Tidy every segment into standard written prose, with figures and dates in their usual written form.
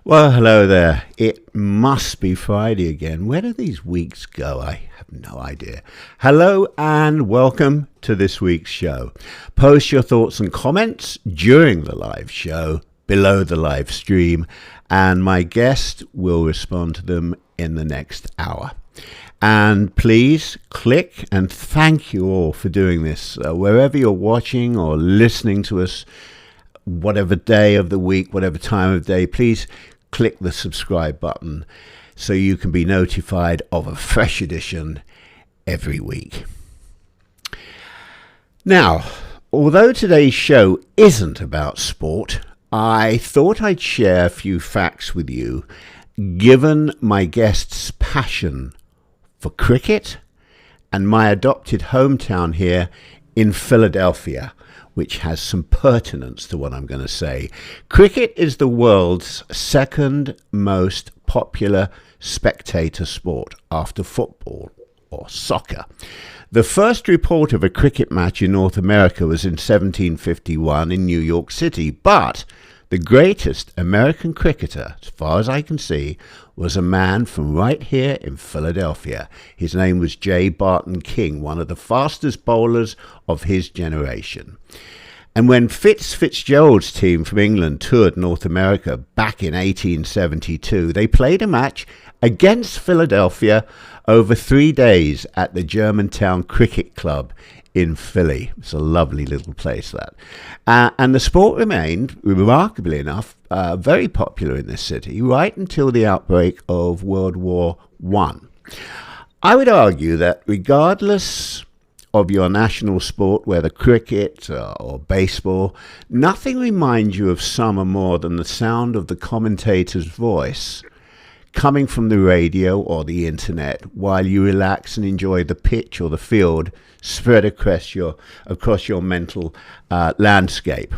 Well, hello there. It must be Friday again. Where do these weeks go? I have no idea. Hello and welcome to this week's show. Post your thoughts and comments during the live show below the live stream, and my guest will respond to them in the next hour. And please click, and thank you all for doing this. Wherever you're watching or listening to us, whatever day of the week, whatever time of day, please click the subscribe button so you can be notified of a fresh edition every week. Now, although today's show isn't about sport, I thought I'd share a few facts with you, given my guest's passion for cricket and my adopted hometown here in Philadelphia, which has some pertinence to what I'm going to say. Cricket is the world's second most popular spectator sport after football or soccer. The first report of a cricket match in North America was in 1751 in New York City, but the greatest American cricketer, as far as I can see, was a man from right here in Philadelphia. His name was J. Barton King, one of the fastest bowlers of his generation. And when Fitzgerald's team from England toured North America back in 1872, they played a match against Philadelphia over 3 days at the Germantown Cricket Club in Philly. It's a lovely little place, that. And the sport remained, remarkably enough, very popular in this city right until the outbreak of World War I. I would argue that regardless of your national sport, whether cricket or baseball, nothing reminds you of summer more than the sound of the commentator's voice coming from the radio or the internet while you relax and enjoy the pitch or the field spread across your mental landscape.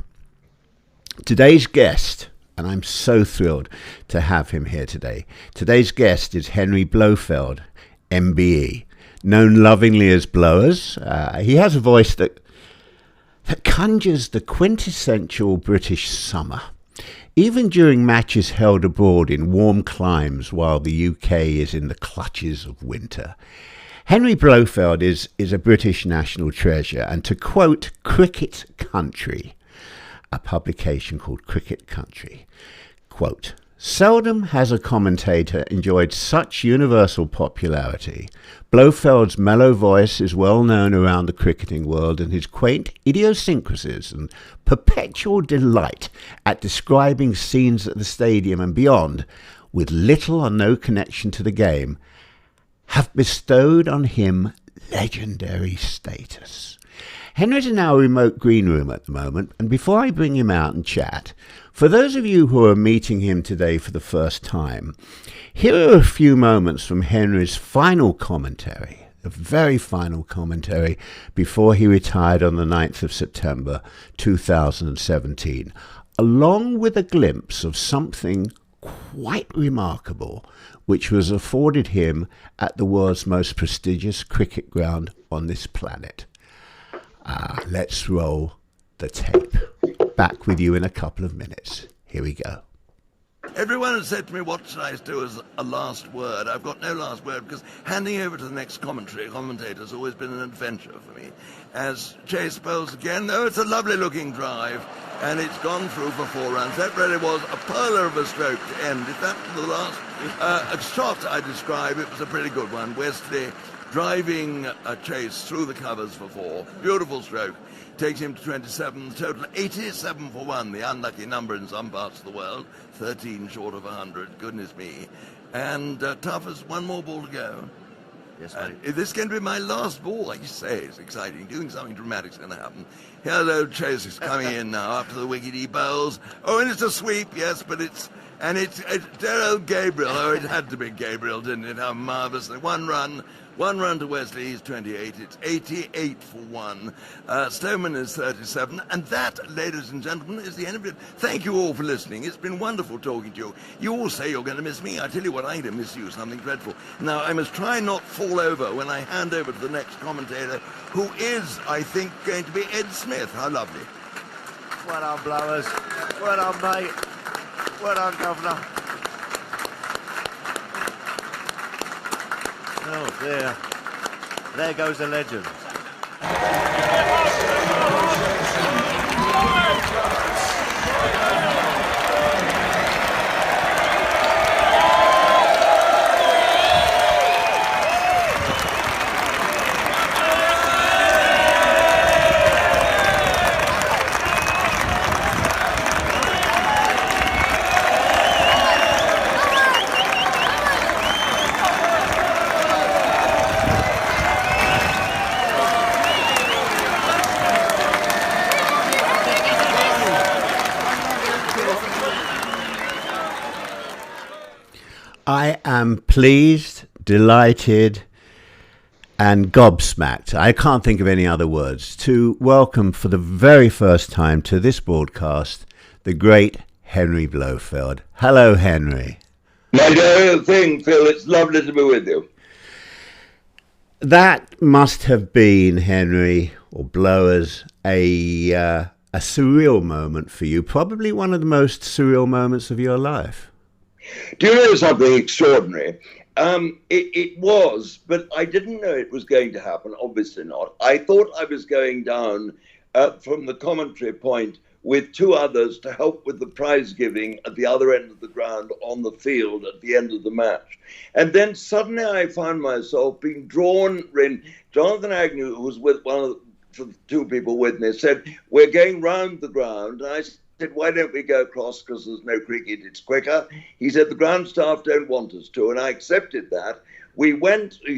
Today's guest, and I'm so thrilled to have him here today. Today's guest is Henry Blofeld MBE, known lovingly as Blowers. He has a voice that conjures the quintessential British summer, even during matches held abroad in warm climes while the UK is in the clutches of winter. Henry Blofeld is a British national treasure, and to quote Cricket Country, a publication called Cricket Country, quote, "Seldom has a commentator enjoyed such universal popularity. Blofeld's mellow voice is well known around the cricketing world, and his quaint idiosyncrasies and perpetual delight at describing scenes at the stadium and beyond, with little or no connection to the game, have bestowed on him legendary status." Henry's in our remote green room at the moment, and before I bring him out and chat, for those of you who are meeting him today for the first time, here are a few moments from Henry's final commentary, the very final commentary before he retired on the 9th of September 2017, along with a glimpse of something quite remarkable which was afforded him at the world's most prestigious cricket ground on this planet. Let's roll the tape. Back with you in a couple of minutes. Here we go. Everyone has said to me, what should I do as a last word? I've got no last word because handing over to the next commentator has always been an adventure for me. As Chase bowls again, it's a lovely looking drive and it's gone through for 4 runs. That really was a pearler of a stroke to end. If that was the last shot I describe, it was a pretty good one. Wesley driving Chase through the covers for 4. Beautiful stroke. Takes him to 27, total 87 for 1, the unlucky number in some parts of the world, 13 short of 100, goodness me. And tough as one more ball to go. Yes, mate. This is going to be my last ball, like you say. It's exciting. Doing something dramatic is going to happen. Here's old Chase is coming in now after the wicket he bowls. Oh, and it's a sweep, yes, but it's dear old Gabriel. Oh, it had to be Gabriel, didn't it? How marvellous. 1 run to Wesley, he's 28. It's 88 for 1. Stoneman is 37. And that, ladies and gentlemen, is the end of it. Thank you all for listening. It's been wonderful talking to you. You all say you're going to miss me. I tell you what, I'm going to miss you, something dreadful. Now, I must try not fall over when I hand over to the next commentator, who is, I think, going to be Ed Smith. How lovely. Well done, Blowers. Well done, mate. Well done, Governor. Oh dear. There goes a legend. I am pleased, delighted, and gobsmacked, I can't think of any other words, to welcome for the very first time to this broadcast the great Henry Blofeld. Hello, Henry. My dear thing, Phil, it's lovely to be with you. That must have been, Henry, or Blowers, a surreal moment for you, probably one of the most surreal moments of your life. Do you know something extraordinary? It was, but I didn't know it was going to happen, obviously not. I thought I was going down from the commentary point with two others to help with the prize giving at the other end of the ground on the field at the end of the match. And then suddenly I found myself being drawn in. Jonathan Agnew, who was with one of the two people with me, said, "We're going round the ground." And I said, "Why don't we go across, because there's no cricket, it's quicker." He said, "The ground staff don't want us to," and I accepted that. We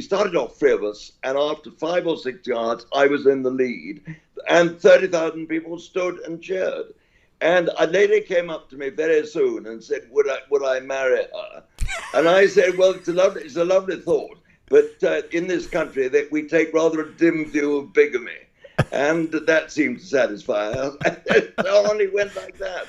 started off three of us, and after 5 or 6 yards, I was in the lead, and 30,000 people stood and cheered. And a lady came up to me very soon and said, would I marry her? And I said, "Well, it's a lovely thought, but in this country that we take rather a dim view of bigamy." And that seemed to satisfy her. It only went like that.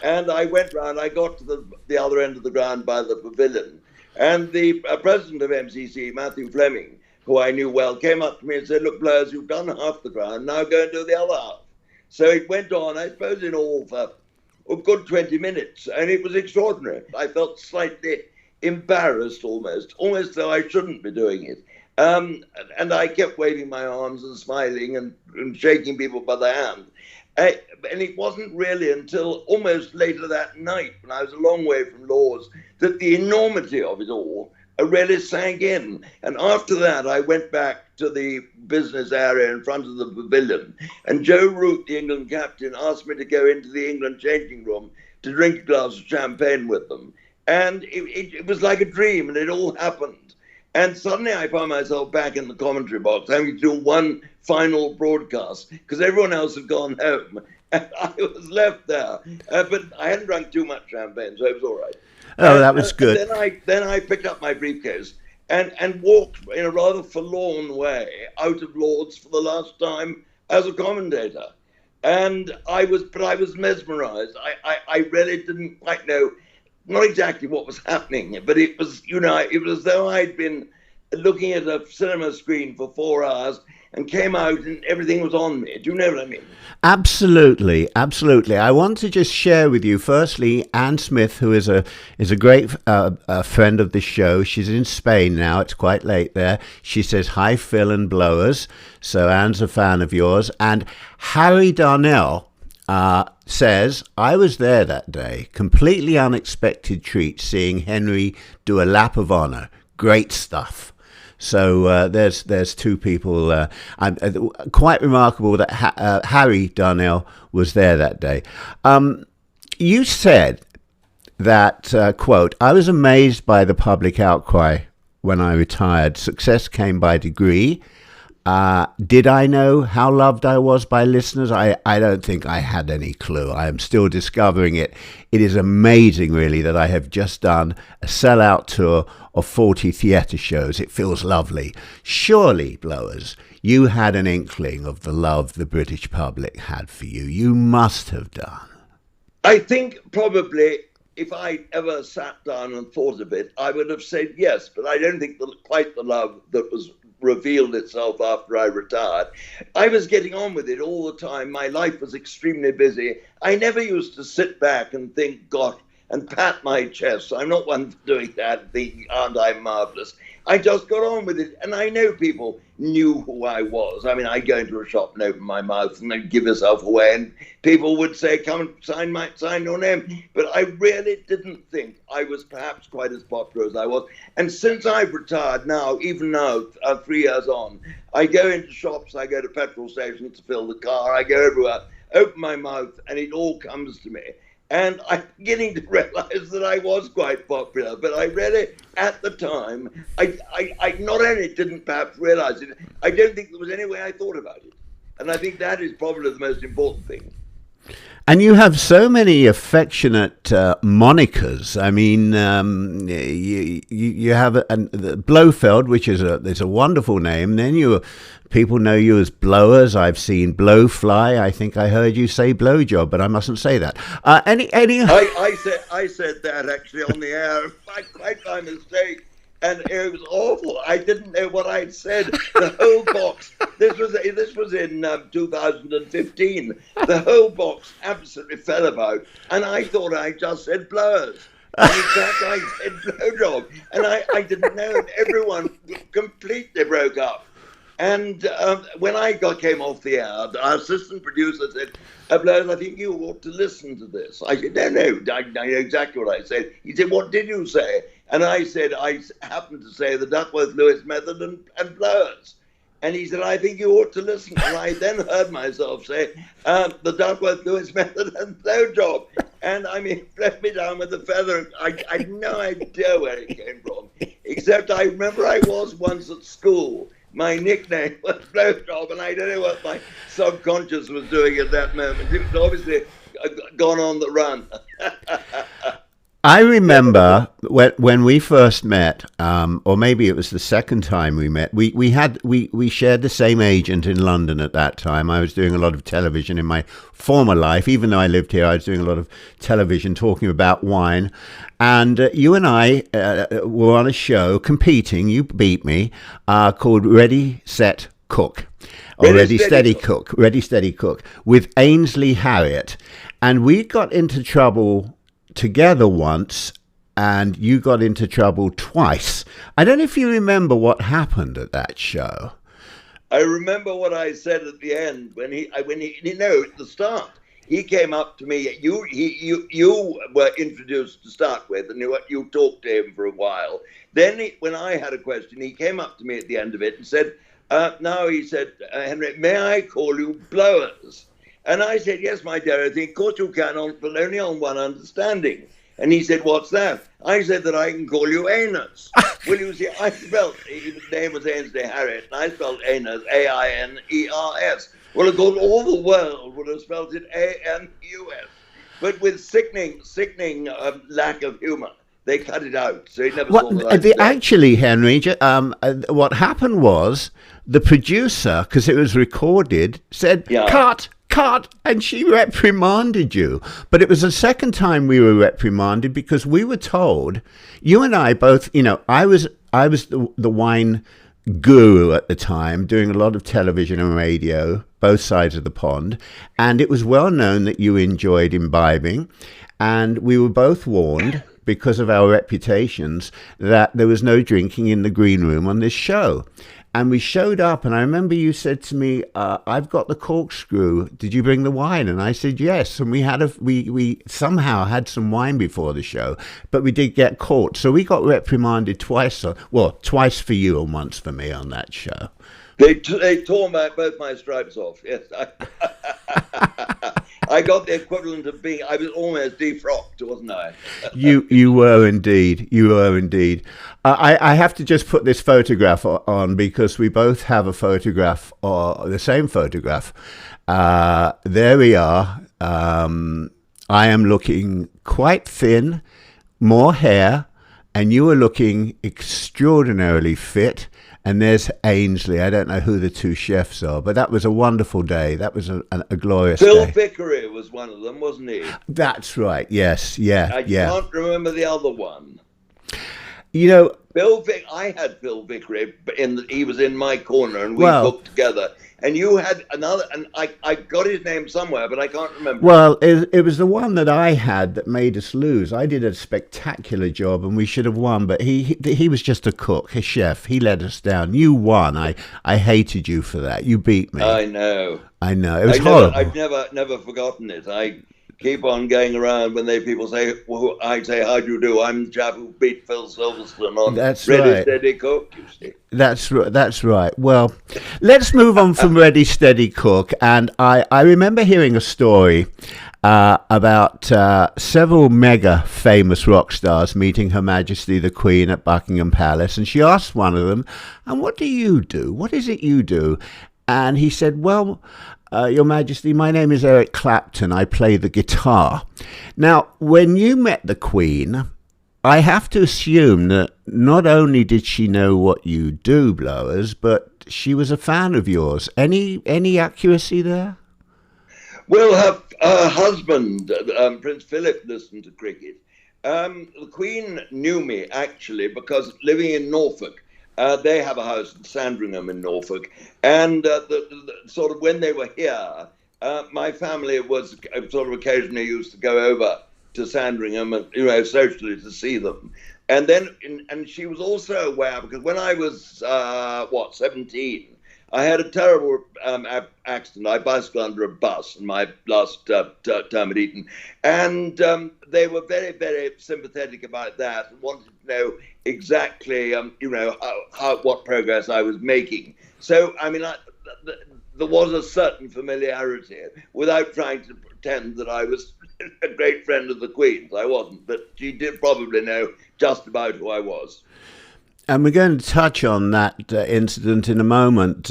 And I went round, I got to the other end of the ground by the pavilion. And the president of MCC, Matthew Fleming, who I knew well, came up to me and said, "Look, Blowers, you've done half the ground, now go and do the other half." So it went on, I suppose, in all for a good 20 minutes. And it was extraordinary. I felt slightly embarrassed almost though I shouldn't be doing it. And I kept waving my arms and smiling and shaking people by the hand. And it wasn't really until almost later that night, when I was a long way from Lord's, that the enormity of it all really sank in. And after that, I went back to the business area in front of the pavilion. And Joe Root, the England captain, asked me to go into the England changing room to drink a glass of champagne with them. And it was like a dream, and it all happened. And suddenly I found myself back in the commentary box, having to do one final broadcast, because everyone else had gone home. And I was left there. But I hadn't drunk too much champagne, so it was all right. Oh, that was good. Then I picked up my briefcase and walked in a rather forlorn way out of Lord's for the last time as a commentator. And I was mesmerized. I really didn't quite know, not exactly what was happening, but it was, it was as though I'd been looking at a cinema screen for 4 hours and came out and everything was on me. Do you know what I mean? Absolutely, absolutely. I want to just share with you, firstly, Anne Smith, who is a great friend of the show. She's in Spain now. It's quite late there. She says, "Hi, Phil and Blowers." So Anne's a fan of yours. And Harry Darnell says, "I was there that day. Completely unexpected treat seeing Henry do a lap of honour. Great stuff." So there's two people. Quite remarkable that Harry Darnell was there that day. You said that, quote, "I was amazed by the public outcry when I retired. Success came by degree. Did I know how loved I was by listeners? I don't think I had any clue. I am still discovering it. It is amazing, really, that I have just done a sellout tour of 40 theatre shows. It feels lovely. Surely, Blowers, you had an inkling of the love the British public had for you. You must have done." I think probably if I ever sat down and thought of it, I would have said yes, but I don't think quite the love that was revealed itself after I retired. I was getting on with it all the time. My life was extremely busy. I never used to sit back and think, God, and pat my chest. I'm not one for doing that, thinking, aren't I marvelous? I just got on with it. And I know people knew who I was. I mean, I'd go into a shop and open my mouth and then give myself away. And people would say, come and sign your name. But I really didn't think I was perhaps quite as popular as I was. And since I've retired now, even now, 3 years on, I go into shops, I go to petrol stations to fill the car, I go everywhere, open my mouth, and it all comes to me. And I'm beginning to realize that I was quite popular, but I really, at the time, I not only didn't perhaps realize it, I don't think there was any way I thought about it. And I think that is probably the most important thing. And you have so many affectionate monikers. I mean, you have the Blofeld, which is a wonderful name. Then people know you as Blowers. I've seen Blowfly. I think I heard you say Blowjob, but I mustn't say that. I said that actually on the air, quite by mistake. And it was awful. I didn't know what I'd said. The whole box. This was in 2015. The whole box absolutely fell about, and I thought I just said blowers. And in fact, I said blowjob, and I didn't know. And everyone completely broke up. And when I came off the air, our assistant producer said, Blowers, I think you ought to listen to this. I said, no, I know exactly what I said. He said, what did you say? And I said, I happened to say the Duckworth-Lewis method and Blowers. And he said, I think you ought to listen. And I then heard myself say, the Duckworth-Lewis method and blowjob. And I mean, left me down with a feather. I had no idea where it came from, except I remember I was once at school. My nickname was Blowjob, and I don't know what my subconscious was doing at that moment. It was obviously gone on the run. I remember when we first met, or maybe it was the second time we met. We shared the same agent in London at that time. I was doing a lot of television in my former life. Even though I lived here, I was doing a lot of television talking about wine. And you and I were on a show competing. You beat me, called Ready, Set, Cook. Or Ready, Steady, Cook. Ready, Steady, Cook. With Ainsley Harriott. And we got into trouble together once, and you got into trouble twice. I don't know if you remember what happened at that show. I remember what I said at the end when he at the start. He came up to me. You were introduced to start with, and you talked to him for a while. Then, when I had a question, he came up to me at the end of it and said, "Now," he said, "Henry, may I call you Blowers?" And I said, "Yes, my dear, I think, of course you can, but only on one understanding." And he said, "What's that?" I said that I can call you Anus. Well, you see, I spelled, his name was Ainsley Harriott, and I spelled Anus, A-I-N-E-R-S. Well, of course, all the world would have spelled it A-N-U-S. But with sickening lack of humor, they cut it out. So he never saw the Actually, Henry, what happened was the producer, because it was recorded, said, cut, and she reprimanded you. But it was the second time we were reprimanded because we were told, you and I both, I was the wine guru at the time, doing a lot of television and radio, both sides of the pond, and it was well known that you enjoyed imbibing, and we were both warned, because of our reputations, that there was no drinking in the green room on this show. And we showed up, and I remember you said to me, "I've got the corkscrew. Did you bring the wine?" And I said yes. And we somehow had some wine before the show, but we did get caught. So we got reprimanded twice. Twice for you and once for me on that show. They tore both my stripes off. Yes, I got the equivalent of being. I was almost defrocked, wasn't I? You were indeed. You were indeed. I have to just put this photograph on because we both have a photograph, or the same photograph. There we are. I am looking quite thin, more hair, and you are looking extraordinarily fit. And there's Ainsley. I don't know who the two chefs are, but that was a wonderful day. That was a glorious day. Phil Vickery was one of them, wasn't he? That's right. Yes. Yeah. I can't remember the other one. I had Phil Vickery, he was in my corner, and we Well, booked together. And you had another, and I got his name somewhere, but I can't remember. well, it was the one that I had that made us lose. I did a spectacular job, and we should have won. But he was just a cook, a chef. He let us down. You won. I hated you for that. You beat me. I know. It was horrible. I've never forgotten it. I keep on going around when people say, well, I say, how do you do? I'm the chap who beat Phil Silverstone on That's Ready, right. Steady, Cook, you see. That's right. Well, let's move on from Ready, Steady, Cook. And I remember hearing a story about several mega famous rock stars meeting Her Majesty the Queen at Buckingham Palace. And she asked one of them, and what do you do? What is it you do? And he said, well, Your Majesty, my name is Eric Clapton. I play the guitar. Now, when you met the Queen, I have to assume that not only did she know what you do, Blowers, but she was a fan of yours. Any accuracy there? Well, her husband, Prince Philip, listened to cricket. The Queen knew me, actually, because living in Norfolk, they have a house in Sandringham in Norfolk. And the sort of when they were here, my family was sort of occasionally used to go over to Sandringham and, socially to see them. And then, and she was also aware, because when I was, 17, I had a terrible accident. I bicycled under a bus in my last term at Eton. And they were very, very sympathetic about that and wanted to know exactly, what progress I was making. So, I mean, there was a certain familiarity without trying to pretend that I was a great friend of the Queen's. I wasn't, but she did probably know just about who I was. And we're going to touch on that incident in a moment.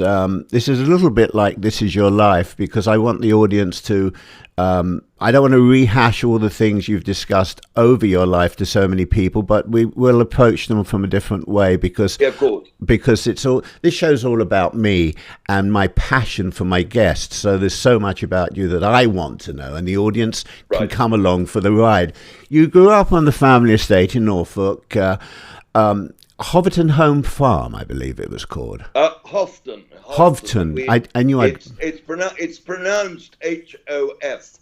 This is a little bit like This Is Your Life, because I want the audience to, I don't want to rehash all the things you've discussed over your life to so many people, but we will approach them from a different way because, Yeah, of course. Because this show's all about me and my passion for my guests. So there's so much about you that I want to know, and the audience can come along for the ride. You grew up on the family estate in Norfolk, Hoverton Home Farm, I believe it was called. Hovton. I knew it's pronounced Hofton.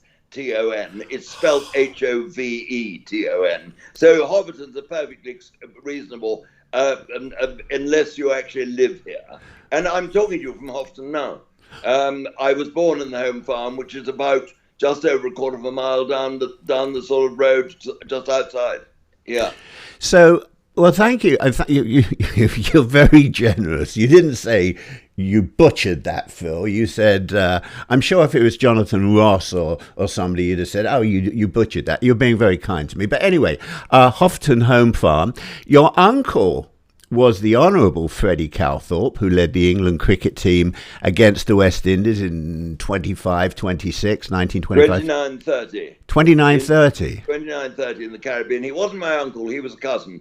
It's spelled Hoveton. So Hoverton's are perfectly reasonable, unless you actually live here. And I'm talking to you from Hovton now. I was born in the home farm, which is about just over a quarter of a mile down the sort of road just outside. Yeah. So. Well, thank you. You're very generous. You didn't say you butchered that, Phil. You said, I'm sure if it was Jonathan Ross or somebody, you'd have said, oh, you butchered that. You're being very kind to me. But anyway, Hofton Home Farm. Your uncle was the Honourable Freddie Calthorpe, who led the England cricket team against the West Indies in 1925. 29-30. 29-30 in the Caribbean. He wasn't my uncle, he was a cousin.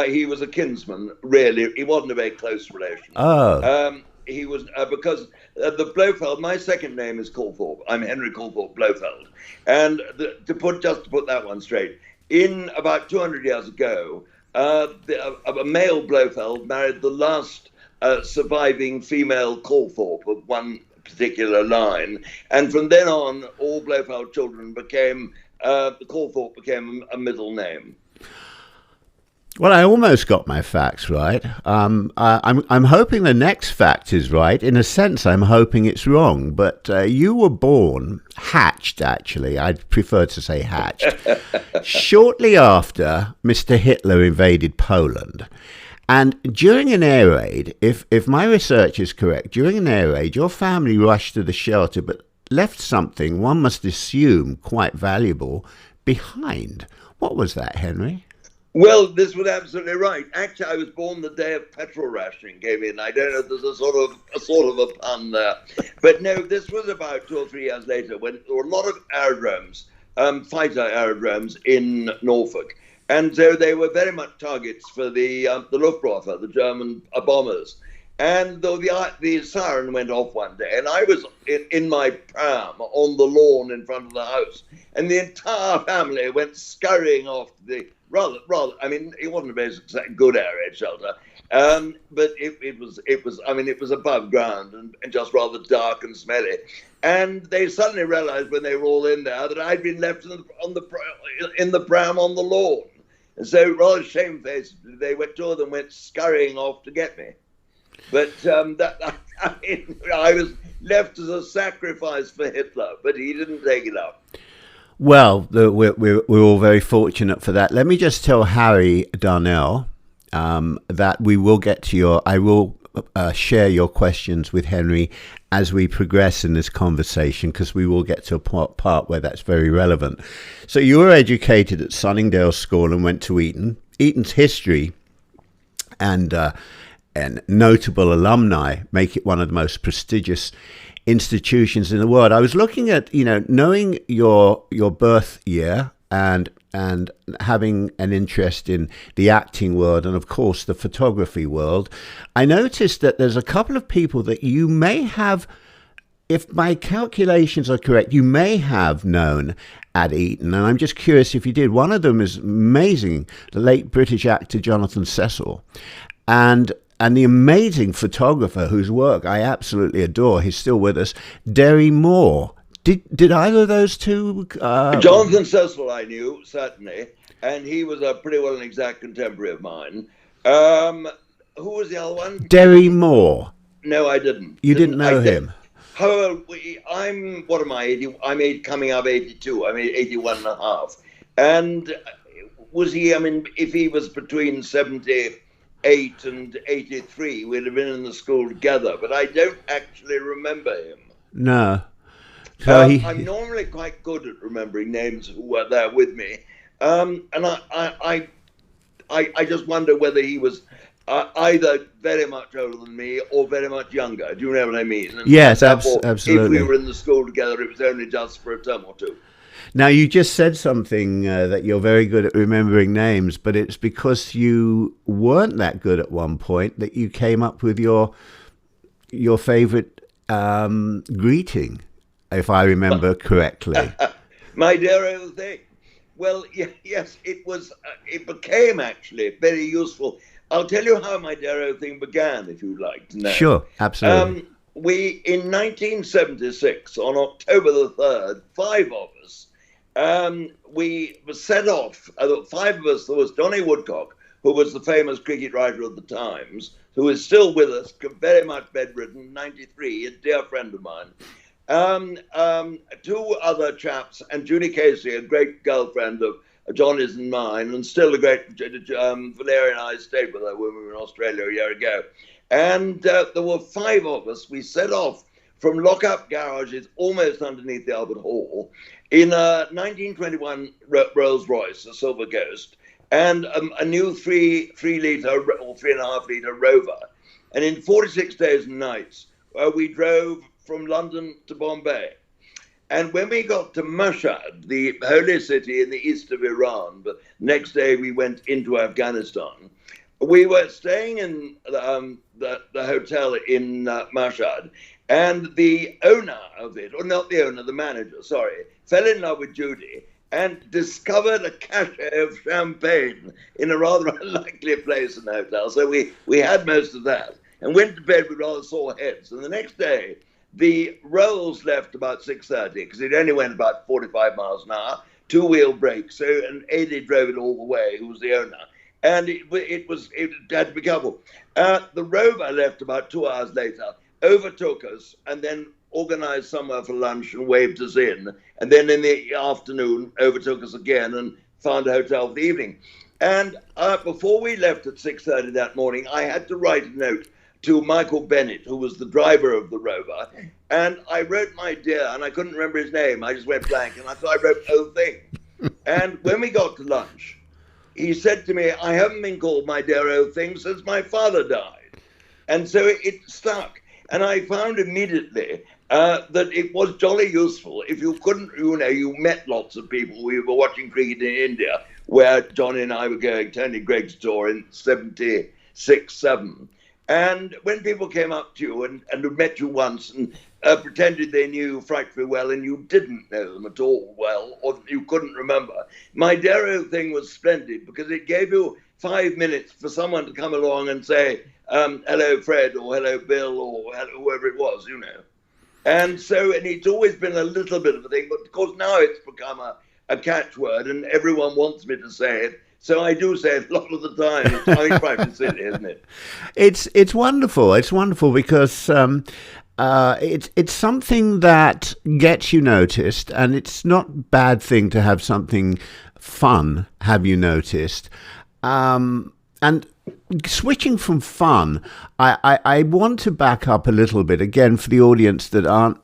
He was a kinsman, really. He wasn't a very close relation. Oh. He was, because the Blofeld, my second name is Calthorpe. I'm Henry Calthorpe Blofeld. And to put that one straight, in about 200 years ago, a male Blofeld married the last surviving female Calthorpe of one particular line, and from then on, all Blofeld children became Calthorpe became a middle name. Well, I almost got my facts right. I'm hoping the next fact is right. In a sense, I'm hoping it's wrong. But you were hatched, actually. I'd prefer to say hatched, shortly after Mr. Hitler invaded Poland. And during an air raid, if my research is correct, during an air raid, your family rushed to the shelter but left something, one must assume, quite valuable behind. What was that, Henry? Well, this was absolutely right. Actually, I was born the day of petrol rationing came in. I don't know if there's a sort of a pun there. But no, this was about 2 or 3 years later when there were a lot of aerodromes, fighter aerodromes in Norfolk. And so they were very much targets for the Luftwaffe, the German bombers. And though the siren went off one day, and I was in my pram on the lawn in front of the house, and the entire family went scurrying off to the rather. I mean, it wasn't a very good air raid shelter, but it was. I mean, it was above ground and just rather dark and smelly. And they suddenly realised when they were all in there that I'd been left in the pram on the lawn. And so, rather shamefacedly, two of them went scurrying off to get me. But I was left as a sacrifice for Hitler, but he didn't take it up. Well, we're all very fortunate for that. Let me just tell Harry Darnell that we will get to I will share your questions with Henry as we progress in this conversation, because we will get to a part where that's very relevant. So you were educated at Sunningdale School and went to Eton. Eton's history and notable alumni make it one of the most prestigious institutions in the world. I was looking at, knowing your birth year and having an interest in the acting world and, of course, the photography world, I noticed that there's a couple of people that you may have, if my calculations are correct, you may have known at Eton. And I'm just curious if you did. One of them is amazing, the late British actor Jonathan Cecil. And the amazing photographer whose work I absolutely adore, he's still with us, Derry Moore. Did either of those two? Jonathan Cecil I knew, certainly, and he was a pretty well an exact contemporary of mine. Who was the other one? Derry Moore. No, I didn't. You didn't know him? However, what am I, 80? I'm coming up 82. I'm 81 and a half. And was he, if he was between 78 and 83, we'd have been in the school together, but I don't actually remember him. No. So I'm normally quite good at remembering names who were there with me, and I just wonder whether he was either very much older than me or very much younger. Do you know what I mean? And yes, absolutely. If we were in the school together, it was only just for a term or two. Now, you just said something that you're very good at remembering names, but it's because you weren't that good at one point that you came up with your favorite greeting, if I remember correctly. My dear old thing. Well, yes, it was. It became actually very useful. I'll tell you how my dear old thing began, if you'd like to know. Sure, absolutely. In 1976, on October the 3rd, 5 of us, we set off. 5 of us. There was Johnny Woodcock, who was the famous cricket writer of the Times, who is still with us, very much bedridden, 93, a dear friend of mine. 2 other chaps, and Judy Casey, a great girlfriend of Johnny's and mine, and still a great Valeria and I stayed with her when we were in Australia a year ago. And there were 5 of us. We set off from lock-up garages almost underneath the Albert Hall in a 1921 Rolls Royce, a Silver Ghost, and a new 3-litre or 3.5-litre Rover. And in 46 days and nights, we drove from London to Bombay. And when we got to Mashhad, the holy city in the east of Iran, but next day we went into Afghanistan, we were staying in the hotel in Mashhad, and the owner of it, or not the owner, the manager, sorry, fell in love with Judy and discovered a cachet of champagne in a rather unlikely place in the hotel. So we had most of that and went to bed with rather sore heads. And the next day, the Rolls left about 6:30 because it only went about 45 miles an hour, 2-wheel brakes. So, and Adi drove it all the way, who was the owner. And it had to be careful. The Rover left about 2 hours later, overtook us, and then organized somewhere for lunch and waved us in. And then in the afternoon, overtook us again and found a hotel for the evening. And before we left at 6:30 that morning, I had to write a note to Michael Bennett, who was the driver of the Rover. And I wrote my dear, and I couldn't remember his name. I just went blank, and I wrote old thing. And when we got to lunch, he said to me, I haven't been called my dear old thing since my father died. And so it stuck. And I found immediately that it was jolly useful. If you couldn't, you met lots of people. We were watching cricket in India, where Johnny and I were going, Tony Gregg's tour in 76, 7. And when people came up to you and had met you once and pretended they knew you frightfully well and you didn't know them at all well, or you couldn't remember, my Darrow thing was splendid because it gave you 5 minutes for someone to come along and say, hello, Fred, or hello, Bill, or hello, whoever it was, you know. And so, and it's always been a little bit of a thing, but of course now it's become a catchword and everyone wants me to say it. So I do say it a lot of the time. It's quite silly, isn't it? It's wonderful. It's wonderful because it's something that gets you noticed, and it's not a bad thing to have something fun have you noticed. And switching from fun, I want to back up a little bit again for the audience that aren't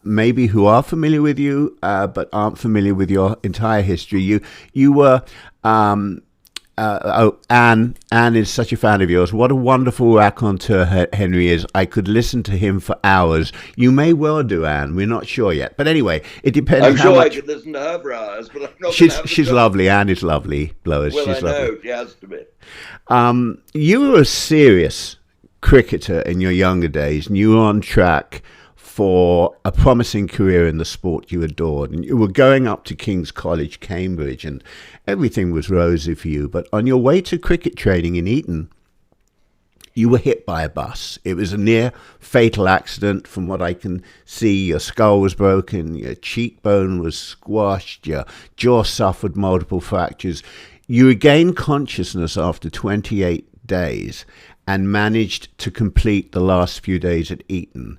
maybe who are familiar with you, but aren't familiar with your entire history. You were Anne is such a fan of yours. What a wonderful raconteur Henry is. I could listen to him for hours. You may well do, Anne. We're not sure yet. But anyway, it depends I'm how sure much... I could listen to her for hours, but I'm not She's lovely. Anne is lovely, Lois. Well, she's I know. lovely. She has to be. You were a serious cricketer in your younger days, and you were on track for a promising career in the sport you adored. And you were going up to King's College, Cambridge, and everything was rosy for you. But on your way to cricket training in Eton, you were hit by a bus. It was a near fatal accident. From what I can see, your skull was broken, your cheekbone was squashed, your jaw suffered multiple fractures. You regained consciousness after 28 days and managed to complete the last few days at Eton.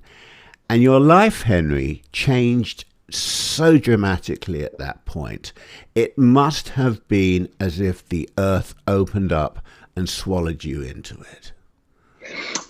And your life, Henry, changed so dramatically at that point. It must have been as if the earth opened up and swallowed you into it.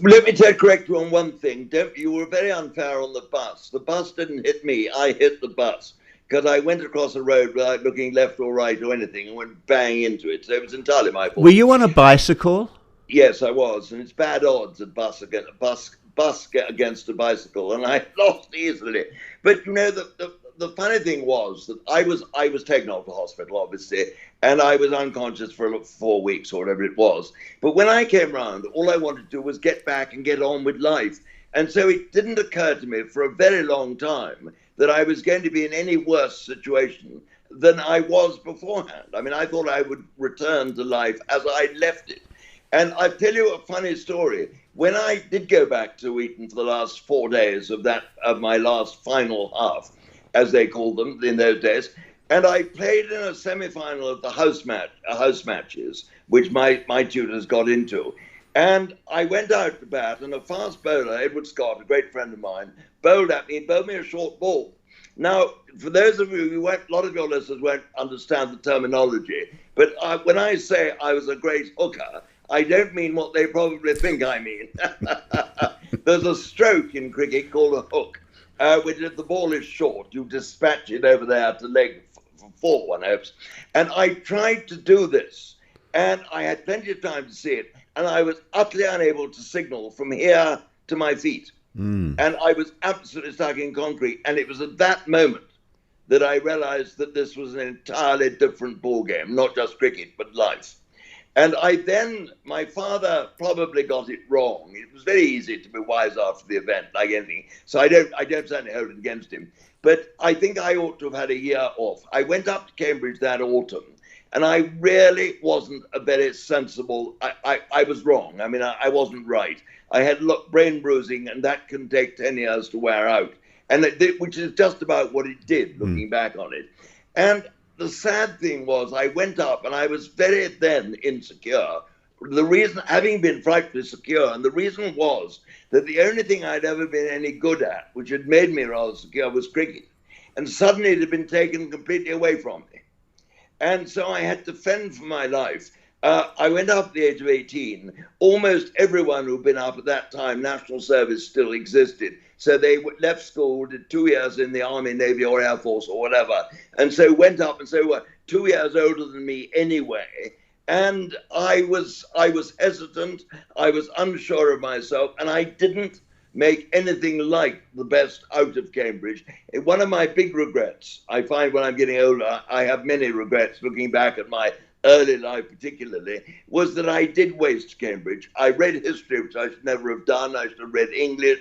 Let me correct you on one thing. You were very unfair on the bus. The bus didn't hit me. I hit the bus because I went across the road without looking left or right or anything and went bang into it. So it was entirely my fault. Were you on a bicycle? Yes, I was. And it's bad odds at bus against a bicycle, and I lost easily. But you know, the funny thing was that I was taken off to hospital, obviously, and I was unconscious for 4 weeks or whatever it was. But when I came round, all I wanted to do was get back and get on with life. And so it didn't occur to me for a very long time that I was going to be in any worse situation than I was beforehand. I mean, I thought I would return to life as I left it. And I'll tell you a funny story. When I did go back to Eton for the last 4 days of my last final half, as they called them in those days, and I played in a semi-final of the house matches, which my tutors got into. And I went out to bat, and a fast bowler, Edward Scott, a great friend of mine, bowled me a short ball. Now, for those of you a lot of your listeners won't understand the terminology, but when I say I was a great hooker, I don't mean what they probably think I mean. There's a stroke in cricket called a hook, which if the ball is short, you dispatch it over there to leg four, one hopes. And I tried to do this, and I had plenty of time to see it, and I was utterly unable to signal from here to my feet. And I was absolutely stuck in concrete. And it was at that moment that I realized that this was an entirely different ballgame, not just cricket, but life. And my father probably got it wrong. It was very easy to be wise after the event, like anything. So I don't certainly hold it against him. But I think I ought to have had a year off. I went up to Cambridge that autumn, and I really wasn't a very sensible. I was wrong. I mean, I wasn't right. I had brain bruising, and that can take 10 years to wear out, and which is just about what it did, looking back on it. And the sad thing was I went up, and I was very then insecure. The reason, having been frightfully secure, and the reason was that the only thing I'd ever been any good at, which had made me rather secure, was cricket. And suddenly it had been taken completely away from me. And so I had to fend for my life. I went up at the age of 18. Almost everyone who'd been up at that time, national service still existed. So they left school, did 2 years in the Army, Navy, or Air Force, or whatever. And so went up, and so were 2 years older than me anyway. And I was hesitant. I was unsure of myself, and I didn't make anything like the best out of Cambridge. One of my big regrets, I find when I'm getting older, I have many regrets looking back at my early life particularly, was that I did waste Cambridge. I read history, which I should never have done. I should have read English,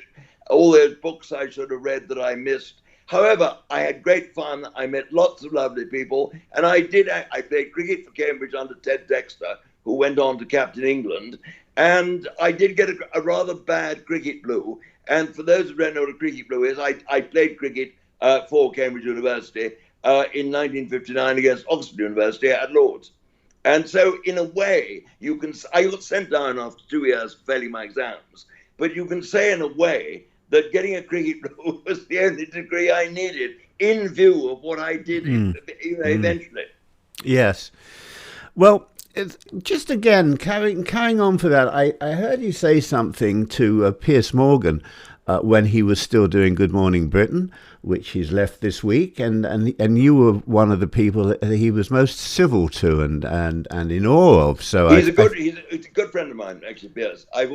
all those books I should have read that I missed. However, I had great fun. I met lots of lovely people, and I played cricket for Cambridge under Ted Dexter, who went on to captain England, and I did get a rather bad cricket blue. And for those who don't know what a cricket blue is, I played cricket for Cambridge University in 1959 against Oxford University at Lord's. And so, in a way, I got sent down after 2 years for failing my exams, but you can say in a way that getting a cricket blue was the only degree I needed in view of what I did eventually. Yes. Well, just again, carrying on for that, I heard you say something to Piers Morgan when he was still doing Good Morning Britain, which he's left this week, and you were one of the people that he was most civil to and in awe of. So he's a good friend of mine, actually, Piers. I've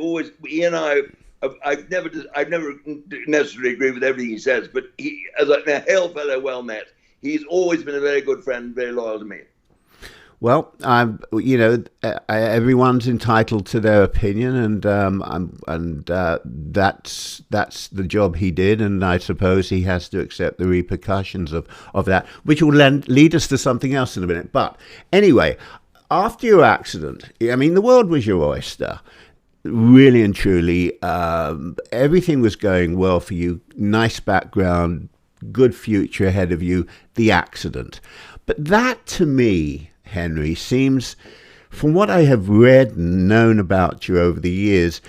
never necessarily agree with everything he says, but he, as a hail fellow, well met. He's always been a very good friend, very loyal to me. Well, everyone's entitled to their opinion, and that's the job he did, and I suppose he has to accept the repercussions of that, which will lead us to something else in a minute. But anyway, after your accident, I mean, the world was your oyster, really and truly. Everything was going well for you, nice background, good future ahead of you, the accident. But that, to me, Henry, seems, from what I have read and known about you over the years,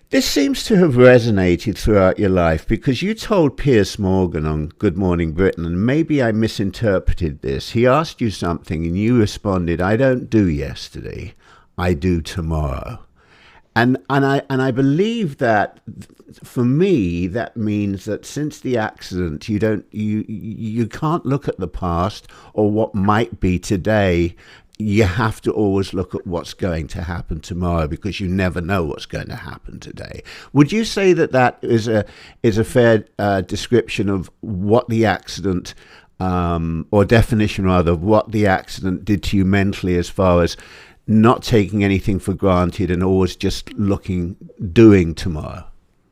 this seems to have resonated throughout your life, because you told Piers Morgan on Good Morning Britain, and maybe I misinterpreted this, he asked you something and you responded, "I don't do yesterday, I do tomorrow." And I believe that, for me, that means that since the accident, you can't look at the past or what might be today. You have to always look at what's going to happen tomorrow, because you never know what's going to happen today. Would you say that is a fair description of what the accident, or definition rather, of what the accident did to you mentally, as far as not taking anything for granted and always just doing tomorrow?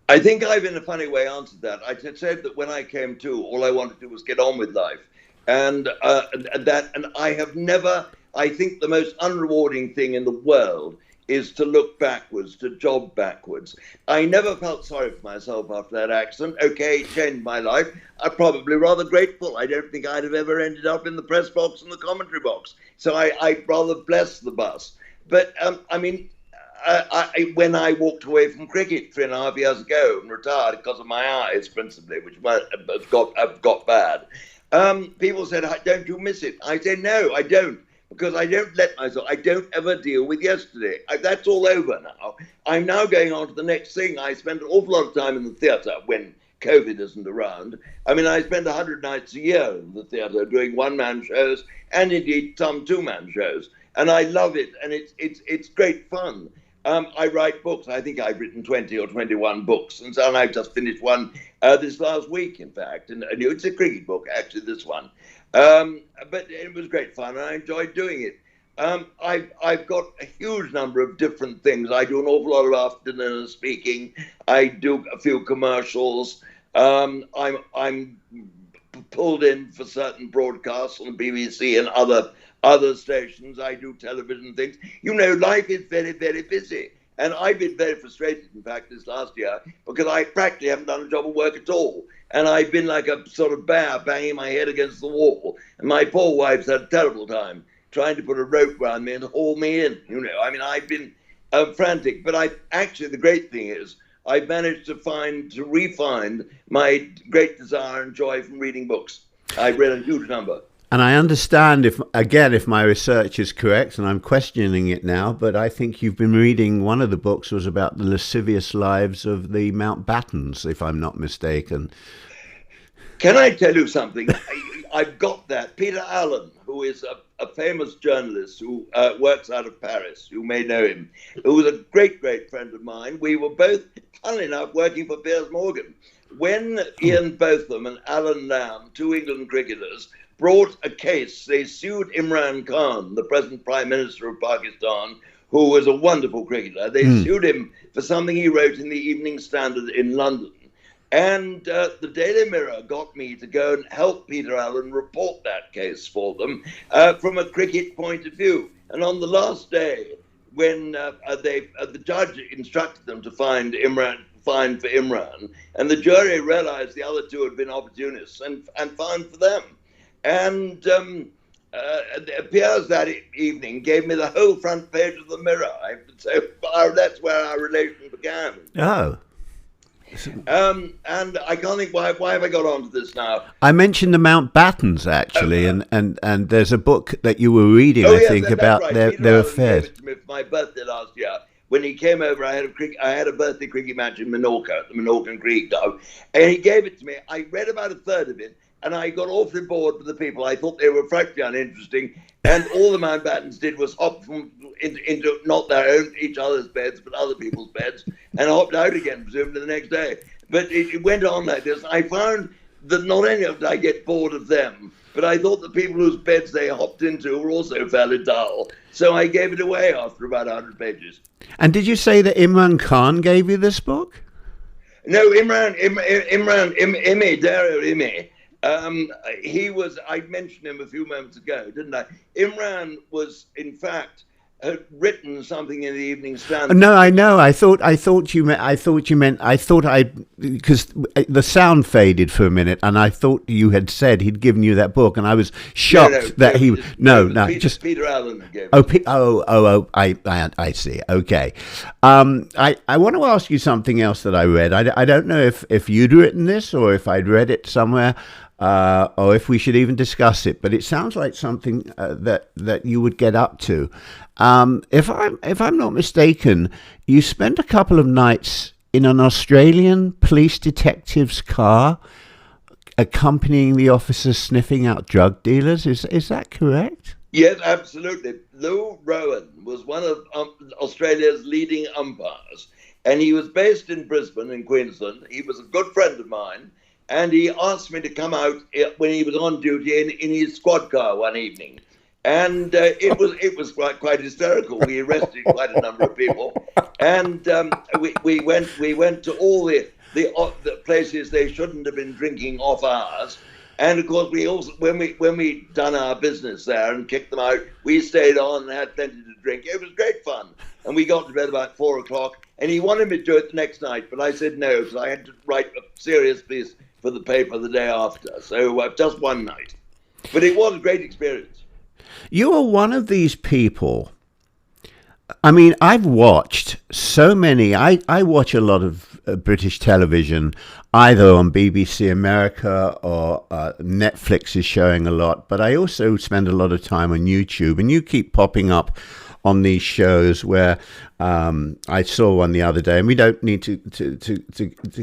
I think I've, in a funny way, answered that. I said that when I came to, all I wanted to do was get on with life. And I have never, I think the most unrewarding thing in the world is to look backwards, to job backwards. I never felt sorry for myself after that accident. Okay, it changed my life. I'm probably rather grateful. I don't think I'd have ever ended up in the press box and the commentary box. So I rather bless the bus. But, when I walked away from cricket 3.5 years ago and retired because of my eyes, principally, which have got bad, people said, "Don't you miss it?" I said, "No, I don't. Because I don't let myself, I don't ever deal with yesterday. That's all over now. I'm now going on to the next thing. I spend an awful lot of time in the theatre when COVID isn't around. I mean, I spend 100 nights a year in the theatre doing one-man shows and indeed some two-man shows. And I love it, and it's great fun. I write books. I think I've written 20 or 21 books, and so I've just finished one this last week, in fact. And it's a cricket book, actually, this one. But it was great fun, and I enjoyed doing it. I've got a huge number of different things. I do an awful lot of afternoon speaking. I do a few commercials. I'm pulled in for certain broadcasts on the BBC and other stations. I do television things. You know, life is very, very busy. And I've been very frustrated, in fact, this last year, because I practically haven't done a job of work at all. And I've been like a sort of bear banging my head against the wall. And my poor wife's had a terrible time trying to put a rope around me and haul me in. You know, I mean, I've been frantic. But the great thing is I've managed to refine my great desire and joy from reading books. I've read a huge number. And I understand, if my research is correct, and I'm questioning it now, but I think you've been reading, one of the books was about the lascivious lives of the Mountbattens, if I'm not mistaken. Can I tell you something? I've got that. Peter Allen, who is a famous journalist who works out of Paris, you may know him, who was a great, great friend of mine. We were both, funnily enough, working for Piers Morgan. When Ian Botham and Alan Lamb, two England cricketers, brought a case. They sued Imran Khan, the present Prime Minister of Pakistan, who was a wonderful cricketer. They sued him for something he wrote in the Evening Standard in London. And the Daily Mirror got me to go and help Peter Allen report that case for them from a cricket point of view. And on the last day, when the judge instructed them to fine for Imran, and the jury realized the other two had been opportunists and fined for them. And it appears that evening gave me the whole front page of the Mirror. So that's where our relation began. Oh. And I can't think why have I got onto this now? I mentioned the Mountbattens actually, and there's a book that you were reading, I think, about right. their affairs. Gave it to me for my birthday last year. When he came over, I had a birthday cricket match in Menorca at the Menorcan Creek Club, and he gave it to me. I read about a third of it, and I got awfully bored with the people. I thought they were frightfully uninteresting, and all the Mountbattens did was hop into not each other's beds, but other people's beds, and hopped out again, presumably the next day. But it went on like this. I found that not only did I get bored of them, but I thought the people whose beds they hopped into were also fairly dull. So I gave it away after about 100 pages. And did you say that Imran Khan gave you this book? No, Imran, Dario Ime. He was, I mentioned him a few moments ago, didn't I? Imran was, in fact, had written something in the Evening Standard. No, I know. I thought you meant, because the sound faded for a minute, and I thought you had said he'd given you that book, and I was shocked that he. Peter Allen gave it. I see. Okay. I want to ask you something else that I read. I don't know if you'd written this or if I'd read it somewhere. Or if we should even discuss it, but it sounds like something that you would get up to. If I'm not mistaken, you spent a couple of nights in an Australian police detective's car, accompanying the officers sniffing out drug dealers. Is that correct? Yes, absolutely. Lou Rowan was one of Australia's leading umpires, and he was based in Brisbane, in Queensland. He was a good friend of mine. And he asked me to come out when he was on duty in his squad car one evening, and it was quite hysterical. We arrested quite a number of people, and we went to all the places they shouldn't have been drinking off ours. And of course, we also when we done our business there and kicked them out, we stayed on and had plenty to drink. It was great fun, and we got to bed about 4 o'clock. And he wanted me to do it the next night, but I said no because I had to write a serious piece for the paper the day after. So just one night. But it was a great experience. You are one of these people. I mean, I've watched so many. I watch a lot of British television, either on BBC America or Netflix is showing a lot. But I also spend a lot of time on YouTube, and you keep popping up on these shows where I saw one the other day, and we don't need to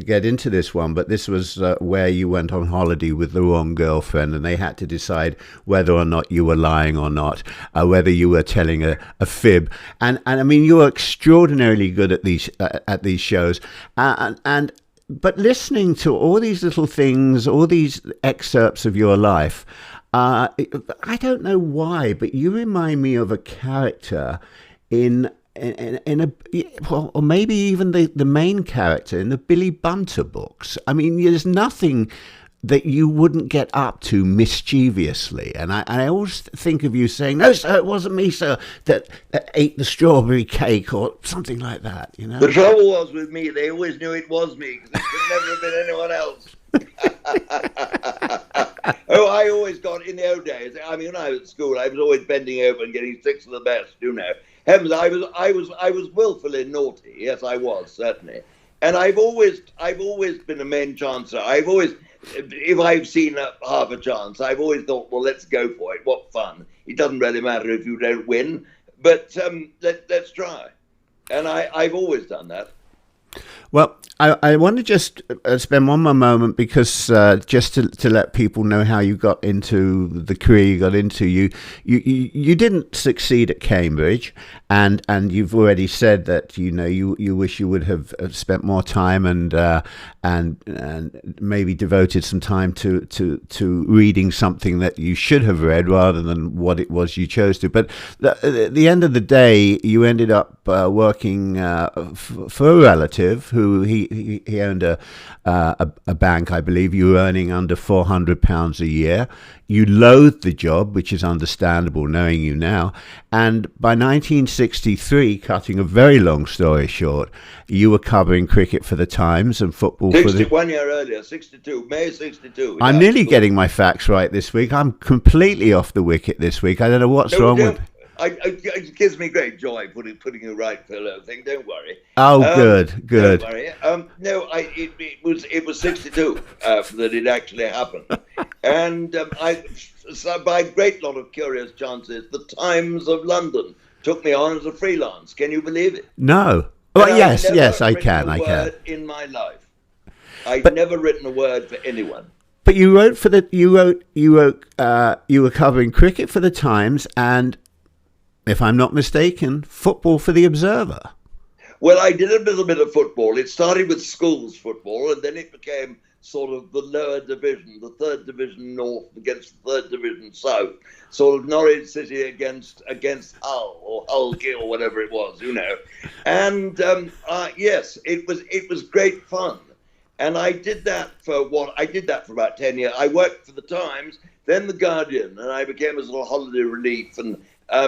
get into this one, but this was where you went on holiday with the wrong girlfriend, and they had to decide whether or not you were lying or not, whether you were telling a fib, and I mean you are extraordinarily good at these shows, but listening to all these little things, all these excerpts of your life. I don't know why, but you remind me of a character in or maybe even the main character in the Billy Bunter books. I mean, there's nothing that you wouldn't get up to mischievously. And I always think of you saying, "No, sir, it wasn't me, sir, that ate the strawberry cake," or something like that, you know? The trouble was with me, they always knew it was me, because it could never have been anyone else. Oh, I always got, in the old days, I mean, when I was at school, I was always bending over and getting 6 of the best, you know. Heavens, I was willfully naughty. Yes, I was, certainly. And I've always been a main chancer. If I've seen half a chance, I've always thought, well, let's go for it. What fun. It doesn't really matter if you don't win, but let's try. And I've always done that. Well, I want to just spend one more moment because just to let people know how you got into the career you got into. You didn't succeed at Cambridge, and you've already said that you wish you would have spent more time and maybe devoted some time to reading something that you should have read rather than what it was you chose to. But at the end of the day, you ended up working for a relative who he owned a bank, I believe. You were earning under £400 a year. You loathed the job, which is understandable knowing you now. And by 1963, cutting a very long story short, you were covering cricket for the Times and football for the... 1 year earlier, 62, May 62. I'm nearly getting my facts right this week. I'm completely off the wicket this week. I don't know what's wrong with... It gives me great joy putting you right, fellow thing. Don't worry. Oh, good. Don't worry. No, it was 62 that it actually happened, and so by a great lot of curious chances, the Times of London took me on as a freelance. Can you believe it? No. Well, yes, I can. In my life, I've never written a word for anyone. But you wrote for the you were covering cricket for the Times and, if I'm not mistaken, football for the Observer. Well, I did a little bit of football. It started with schools football, and then it became sort of the lower division, the third division north against the third division south, sort of Norwich City against Hull or Hull or whatever it was, And yes, it was great fun, and I did that for about 10 years. I worked for the Times, then the Guardian, and I became a sort of holiday relief and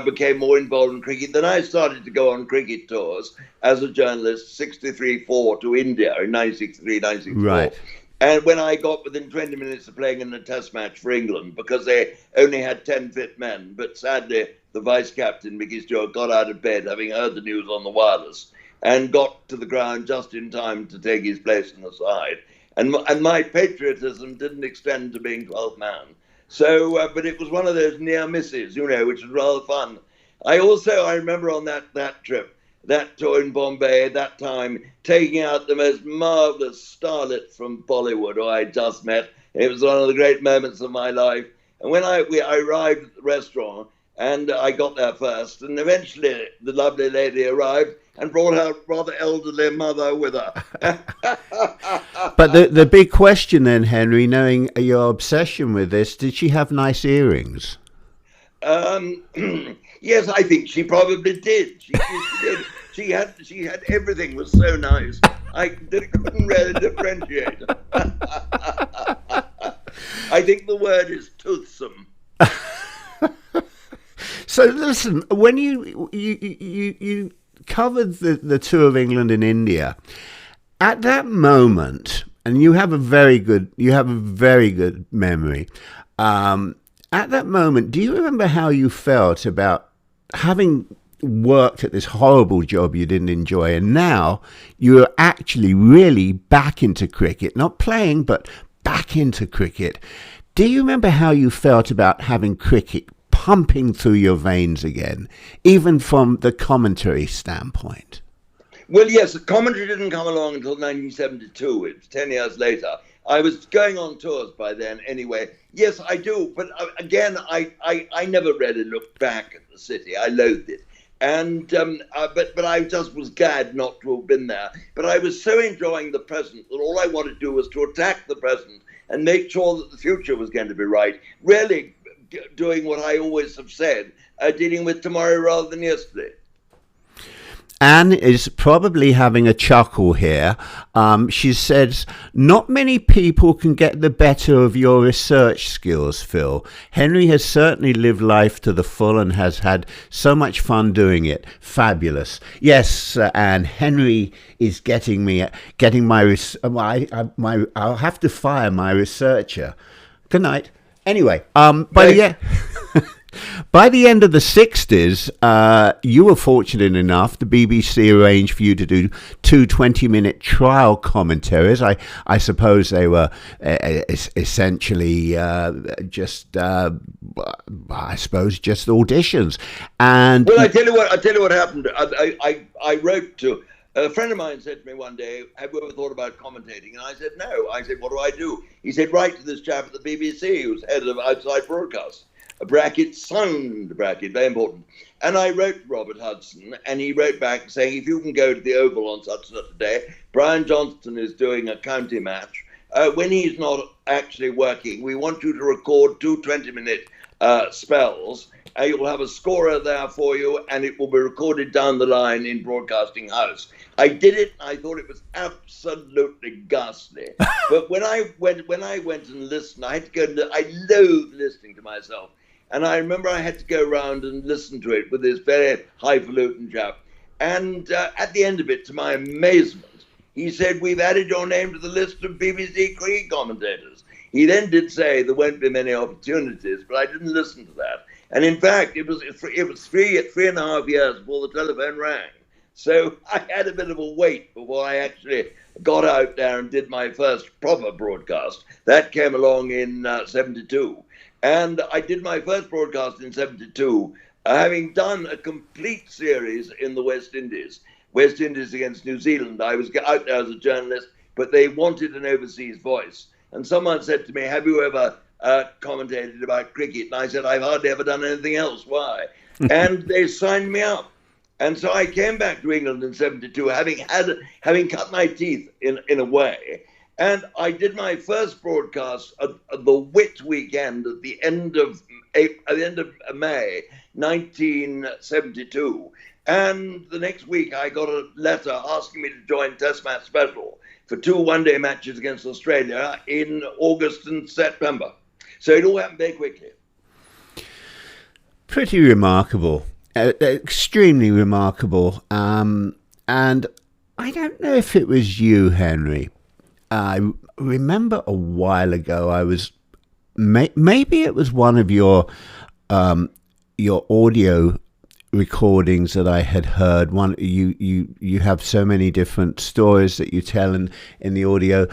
became more involved in cricket. Then I started to go on cricket tours as a journalist, 63-4 to India in 1963, 1964. Right. And when I got within 20 minutes of playing in a test match for England, because they only had 10 fit men, but sadly the vice-captain, Mickey Stewart, got out of bed having heard the news on the wireless and got to the ground just in time to take his place in the side. And my patriotism didn't extend to being 12th man. So, but it was one of those near misses, which was rather fun. I remember on that trip, that tour in Bombay, at that time, taking out the most marvellous starlet from Bollywood who I just met. It was one of the great moments of my life. And when I arrived at the restaurant, and I got there first, and eventually the lovely lady arrived and brought her rather elderly mother with her. But the big question then, Henry, knowing your obsession with this, did she have nice earrings? Yes, I think she probably did. She did. She had everything was so nice. I couldn't really differentiate. I think the word is toothsome. So listen, when you covered the tour of England and India, at that moment, and you have a very good memory. At that moment, do you remember how you felt about having worked at this horrible job you didn't enjoy, and now you're actually really back into cricket, not playing, but back into cricket? Do you remember how you felt about having cricket pumping through your veins again, even from the commentary standpoint? Well, yes, the commentary didn't come along until 1972. It was 10 years later. I was going on tours by then anyway. Yes, I do. But again, I never really looked back at the city. I loathed it. And but I just was glad not to have been there. But I was so enjoying the present that all I wanted to do was to attack the present and make sure that the future was going to be right. Really doing what I always have said, dealing with tomorrow rather than yesterday. Anne is probably having a chuckle here. She says, not many people can get the better of your research skills, Phil. Henry has certainly lived life to the full and has had so much fun doing it. Fabulous. Yes, Anne, Henry is getting my I'll have to fire my researcher. Good night. Anyway, by the end of the 60s, you were fortunate enough, the BBC arranged for you to do two 20-minute trial commentaries. I suppose they were essentially just auditions. And well, I tell you what happened. I wrote to A friend of mine said to me one day, have you ever thought about commentating? And I said, no. I said, what do I do? He said, write to this chap at the BBC who's head of outside broadcast. A bracket, sound bracket, very important. And I wrote to Robert Hudson, and he wrote back saying, if you can go to the Oval on such and such a day, Brian Johnston is doing a county match. When he's not actually working, we want you to record 2 20-minute spells. You'll have a scorer there for you, and it will be recorded down the line in Broadcasting House. I did it. I thought it was absolutely ghastly. But when I went and listened, I had to go. I loathed listening to myself, and I remember I had to go around and listen to it with this very highfalutin chap. And at the end of it, to my amazement, he said, "We've added your name to the list of BBC cricket commentators." He then did say there won't be many opportunities, but I didn't listen to that. And in fact, it was 3.5 years before the telephone rang. So I had a bit of a wait before I actually got out there and did my first proper broadcast. That came along in 72. And I did my first broadcast in 72, having done a complete series in the West Indies. West Indies against New Zealand. I was out there as a journalist, but they wanted an overseas voice. And someone said to me, have you ever commentated about cricket? And I said, I've hardly ever done anything else. Why? And they signed me up. And so I came back to England in 72, having cut my teeth in a way. And I did my first broadcast at the Whit weekend at the end of May 1972. And the next week I got a letter asking me to join Test Match Special for 2 one-day matches against Australia in August and September. So it all happened very quickly. Pretty remarkable. Extremely remarkable. And I don't know if it was you, Henry. I remember a while ago I was... Maybe it was one of your audio recordings that I had heard. One, you have so many different stories that you tell in the audio,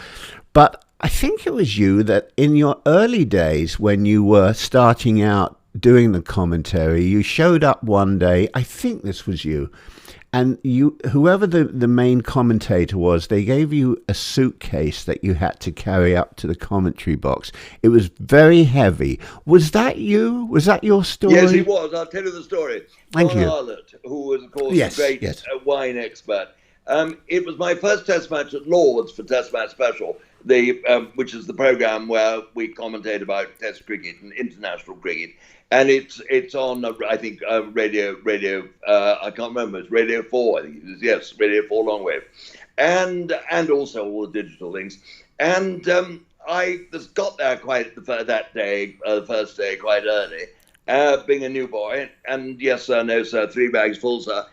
but I think it was you that in your early days when you were starting out doing the commentary, you showed up one day. I think this was you, and whoever the main commentator was, they gave you a suitcase that you had to carry up to the commentary box. It was very heavy. Was that you? Was that your story? Yes, it was. I'll tell you the story. Thank you. Arlott, who was, of course, a great wine expert. It was my first Test match at Lord's for Test Match Special, which is the programme where we commentate about Test cricket and international cricket. And it's on, I think, radio. I can't remember. It's Radio 4. I think it is. Yes, Radio 4 long wave, and also all the digital things. And I just got there the first day, quite early, being a new boy. And yes, sir, no, sir, 3 bags full, sir.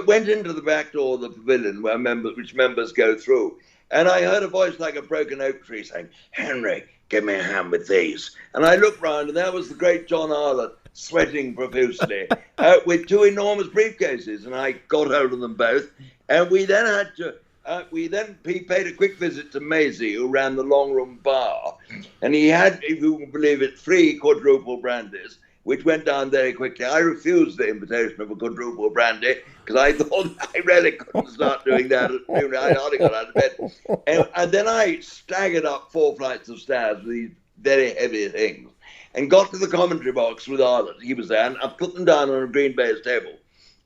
Went into the back door of the pavilion which members go through, and I heard a voice like a broken oak tree saying, "Henry, give me a hand with these." And I looked round, and there was the great John Arlott, sweating profusely, with 2 enormous briefcases, and I got hold of them both. And we then had to, he paid a quick visit to Maisie, who ran the long room bar, and he had, if you can believe it, 3 quadruple brandies, which went down very quickly. I refused the invitation of a quadruple brandy because I thought I really couldn't start doing that at noon. I hardly got out of bed. And then I staggered up 4 flights of stairs with these very heavy things and got to the commentary box with Arlott. He was there, and I put them down on a green baize table.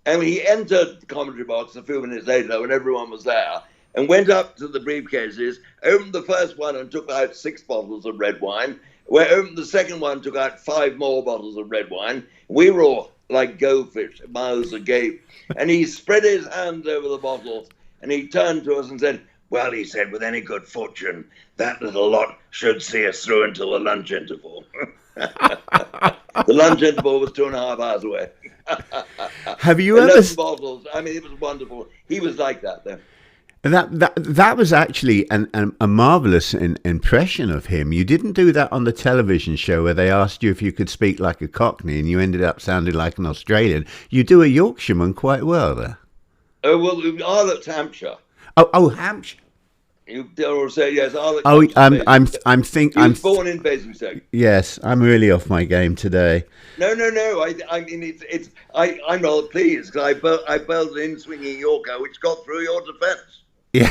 And he entered the commentary box a few minutes later when everyone was there and went up to the briefcases, opened the first one and took out 6 bottles of red wine. We opened the second one, took out 5 more bottles of red wine. We were all like goldfish, mouths agape. And he spread his hands over the bottles and he turned to us and said, "Well," he said, "with any good fortune, that little lot should see us through until the lunch interval." The lunch interval was 2.5 hours away. Have you ever... bottles. I mean, it was wonderful. He was like that, though. That was actually a marvelous impression of him. You didn't do that on the television show where they asked you if you could speak like a Cockney and you ended up sounding like an Australian. You do a Yorkshireman quite well there. Oh, well, Arlott's Hampshire. Oh, Hampshire. You dare say yes? Oh, I'm I'm born in Basingstoke. Yes, I'm really off my game today. No. I mean, I'm rather pleased because I bowled an in-swinging Yorker which got through your defence. Yeah.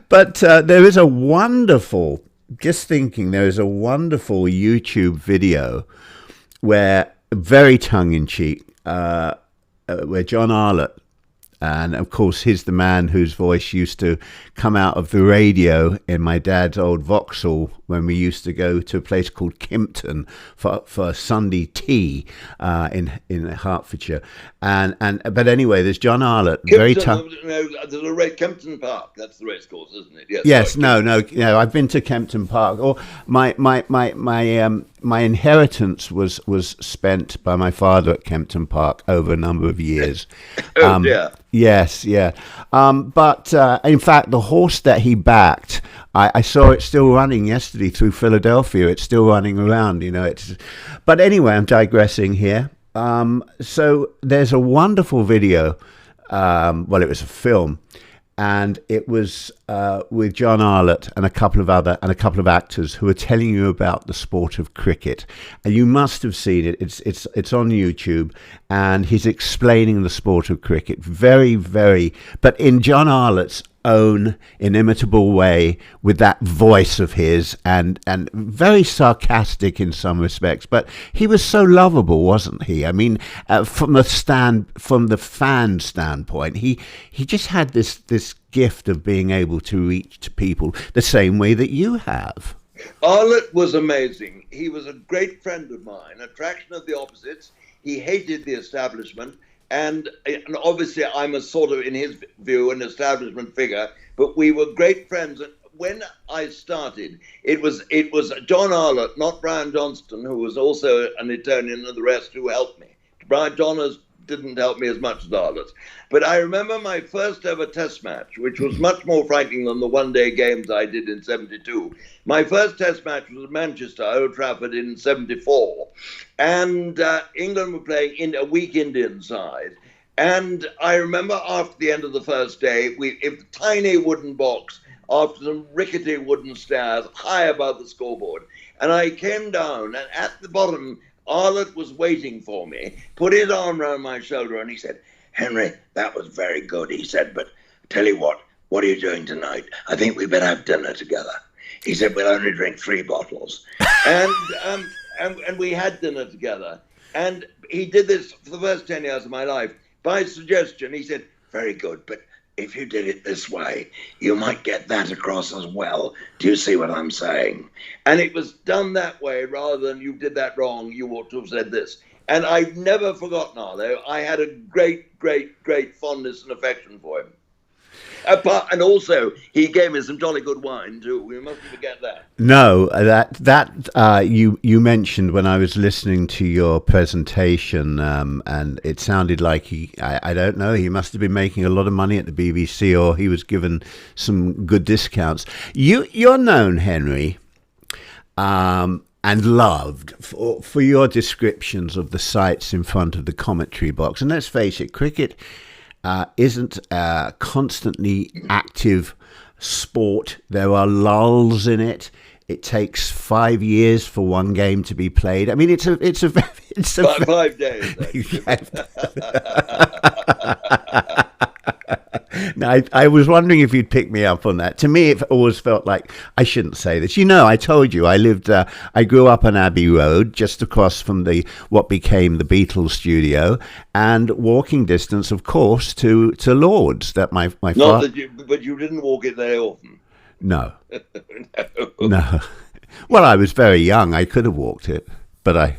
But there is a wonderful, just thinking, there is a wonderful YouTube video where, very tongue-in-cheek, where John Arlott, and of course he's the man whose voice used to come out of the radio in my dad's old Vauxhall when we used to go to a place called Kimpton for Sunday tea in Hertfordshire. But anyway, there's John Arlott, very tough. No, there's Kempton Park. That's the race course, isn't it? Yes. No. I've been to Kempton Park. Or my inheritance was spent by my father at Kempton Park over a number of years. Oh dear. Yes, yeah. But in fact, the horse that he backed, I saw it still running yesterday through Philadelphia. It's still running around, But anyway, I'm digressing here. So there's a wonderful video. Well, it was a film, and it was with John Arlott and a couple of actors who are telling you about the sport of cricket. And you must have seen it. It's on YouTube, and he's explaining the sport of cricket very, very, but in John Arlott's own inimitable way, with that voice of his, and very sarcastic in some respects, but he was so lovable, wasn't he? I mean, from the fan standpoint, he just had this gift of being able to reach to people the same way that you have. Arlott was amazing. He was a great friend of mine, attraction of the opposites. He hated the establishment. And obviously, I'm a sort of, in his view, an establishment figure. But we were great friends. And when I started, it was John Arlott, not Brian Johnston, who was also an Etonian, and the rest who helped me. Brian John didn't help me as much as Arlott. But I remember my first ever test match, which was much more frightening than the one-day games I did in 72. My first test match was at Manchester, Old Trafford, in 74. And England were playing in a weak Indian side. And I remember after the end of the first day, a tiny wooden box, after some rickety wooden stairs, high above the scoreboard. And I came down, and at the bottom, Arlott was waiting for me, put his arm around my shoulder, and he said, "Henry, that was very good," he said, "but tell you what are you doing tonight? I think we better have dinner together." He said, "We'll only drink 3 bottles." And we had dinner together. And he did this for the first 10 years of my life. By suggestion, he said, "Very good, but if you did it this way, you might get that across as well. Do you see what I'm saying?" And it was done that way rather than "you did that wrong, you ought to have said this." And I've never forgotten Arlo. I had a great, great, great fondness and affection for him. And also, he gave me some jolly good wine too. We mustn't forget that. No, that you mentioned when I was listening to your presentation, and it sounded like I don't know, he must have been making a lot of money at the BBC, or he was given some good discounts. You're known, Henry, and loved for your descriptions of the sights in front of the commentary box. And let's face it, cricket isn't a constantly active sport. There are lulls in it. It takes 5 years for one game to be played. I mean, it's a 5 days. Now, I was wondering if you'd pick me up on that. To me, it always felt like I shouldn't say this. I told you I grew up on Abbey Road, just across from what became the Beatles studio, and walking distance, of course, to Lord's. That my father. But you didn't walk it very often. No. No. Well, I was very young. I could have walked it, but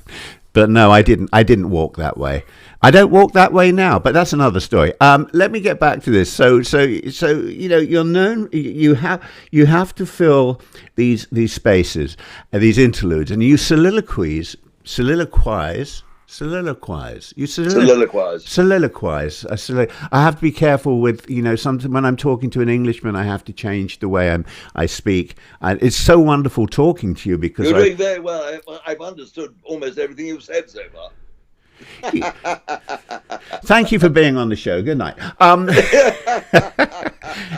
no, I didn't. I didn't walk that way. I don't walk that way now, but that's another story. Let me get back to this. So you're known. You have to fill these spaces, these interludes, and you soliloquize. I have to be careful with, something when I'm talking to an Englishman, I have to change the way I speak. And it's so wonderful talking to you because you're doing very well. I've understood almost everything you've said so far. Thank you for being on the show. Good night.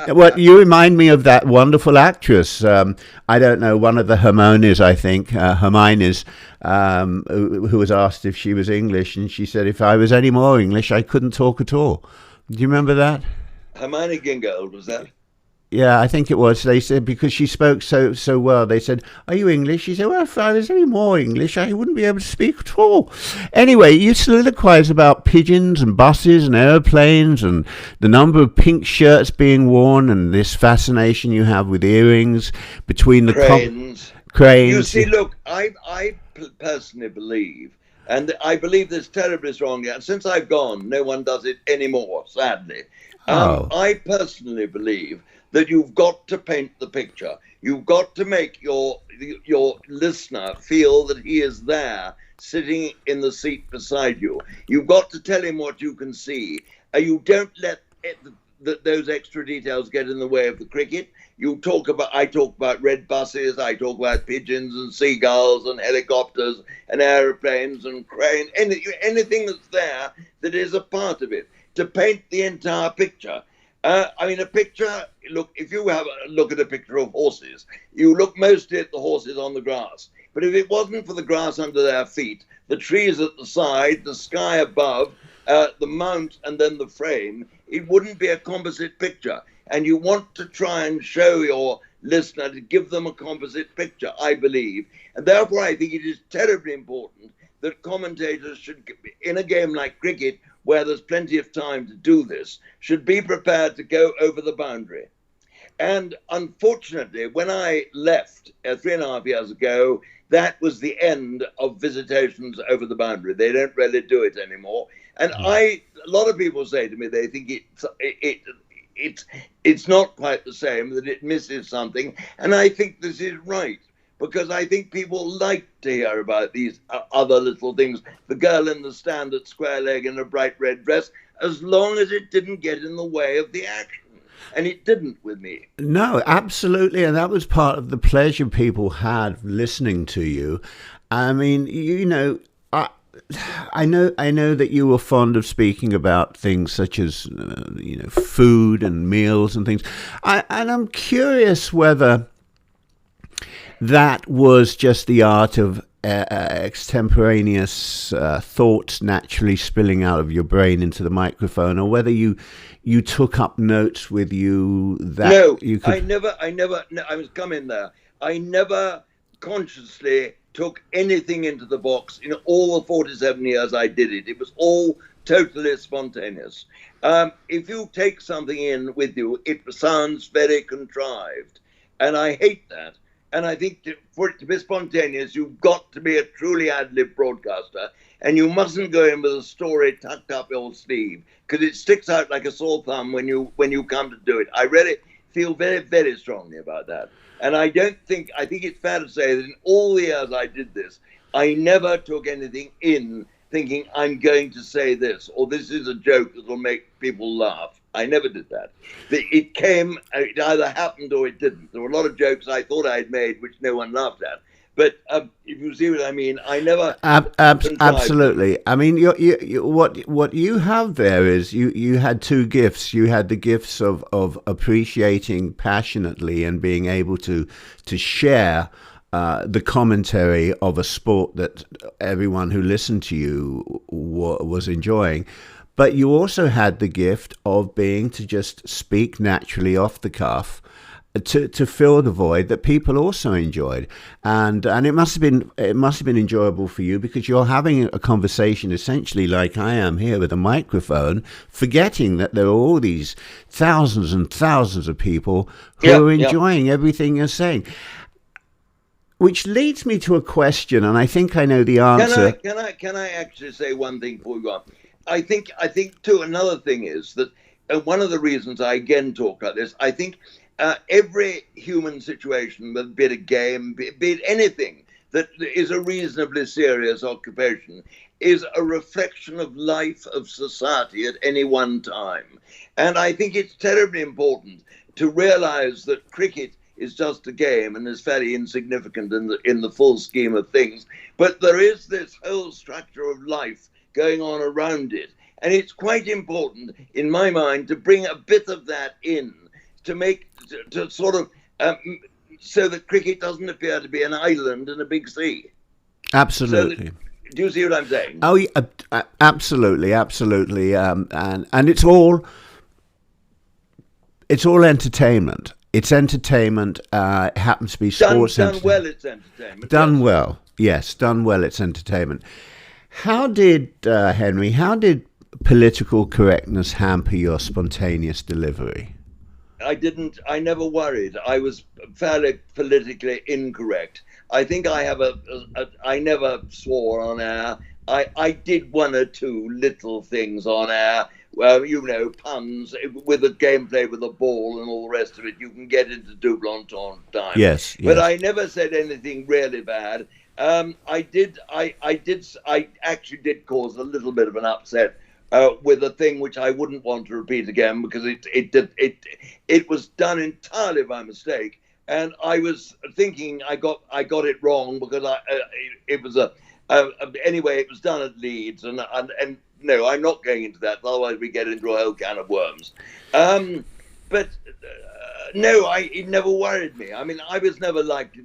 Well, you remind me of that wonderful actress. I don't know, one of the Hermiones, I think, Hermiones, who was asked if she was English, and she said, if I was any more English, I couldn't talk at all. Do you remember that? Hermione Gingold, was that? Yeah, I think it was. They said because she spoke so well. They said, "Are you English?" She said, "Well, if I was any more English, I wouldn't be able to speak at all." Anyway, you soliloquize about pigeons and buses and airplanes and the number of pink shirts being worn and this fascination you have with earrings between the cranes. Cranes. You see, look, I personally believe, and I believe this terribly strongly, and since I've gone, no one does it anymore, sadly. I personally believe that you've got to paint the picture. You've got to make your listener feel that he is there, sitting in the seat beside you. You've got to tell him what you can see. You don't let those extra details get in the way of the cricket. I talk about red buses, I talk about pigeons and seagulls and helicopters and aeroplanes and cranes, anything that's there that is a part of it, to paint the entire picture. A picture, look, if you have a look at a picture of horses, you look mostly at the horses on the grass. But if it wasn't for the grass under their feet, the trees at the side, the sky above, the mount, and then the frame, it wouldn't be a composite picture. And you want to try and show your listener, to give them a composite picture, I believe. And therefore, I think it is terribly important that commentators should, in a game like cricket, where there's plenty of time to do this, should be prepared to go over the boundary. And unfortunately, when I left 3.5 years ago, that was the end of visitations over the boundary. They don't really do it anymore. And a lot of people say to me, they think it's not quite the same, that it misses something. And I think this is right, because I think people like to hear about these other little things. The girl in the stand at square leg in a bright red dress, as long as it didn't get in the way of the action. And it didn't with me. No, absolutely. And that was part of the pleasure people had listening to you. I mean, I know that you were fond of speaking about things such as, food and meals and things. And I'm curious whether that was just the art of extemporaneous thoughts naturally spilling out of your brain into the microphone, or whether you took up notes with you that you could... I was coming there. I never consciously took anything into the box in all the 47 years I did it. It was all totally spontaneous. If you take something in with you, it sounds very contrived. And I hate that. And I think for it to be spontaneous, you've got to be a truly ad-lib broadcaster. And you mustn't go in with a story tucked up your sleeve, because it sticks out like a sore thumb when you come to do it. I really feel very, very strongly about that. And I think it's fair to say that in all the years I did this, I never took anything in thinking I'm going to say this, or this is a joke that will make people laugh. I never did that. It either happened or it didn't. There were a lot of jokes I thought I'd made which no one laughed at. But if you see what I mean, I never... Absolutely. I mean, what you have there is you had two gifts. You had the gifts of appreciating passionately and being able to share the commentary of a sport that everyone who listened to you was enjoying. But you also had the gift of being to just speak naturally off the cuff, to fill the void that people also enjoyed, and it must have been enjoyable for you, because you're having a conversation essentially like I am here with a microphone, forgetting that there are all these thousands and thousands of people who are enjoying everything you're saying. Which leads me to a question, and I think I know the answer. Can I actually say one thing before we go on? I think too, another thing is that one of the reasons I again talk about this, I think every human situation, be it a game, be it anything that is a reasonably serious occupation, is a reflection of life, of society at any one time. And I think it's terribly important to realize that cricket is just a game and is fairly insignificant in the full scheme of things. But there is this whole structure of life going on around it. And it's quite important, in my mind, to bring a bit of that in, to sort of so that cricket doesn't appear to be an island in a big sea. Absolutely. Do you see what I'm saying? Oh, yeah, absolutely, absolutely. And it's all entertainment. It's entertainment. It happens to be sports. Done well, it's entertainment. Done well, yes. Done well, it's entertainment. How did Henry? How did political correctness hamper your spontaneous delivery? I never worried. I was fairly politically incorrect. I think I never swore on air. I did one or two little things on air. Well, puns with the gameplay with the ball and all the rest of it. You can get into double entendre. Yes. But I never said anything really bad. I actually did cause a little bit of an upset with a thing which I wouldn't want to repeat again, because it was done entirely by mistake, and I was thinking I got it wrong because it was anyway, it was done at Leeds, and no, I'm not going into that, otherwise we get into a whole can of worms. But no, it never worried me. I mean, I was never likely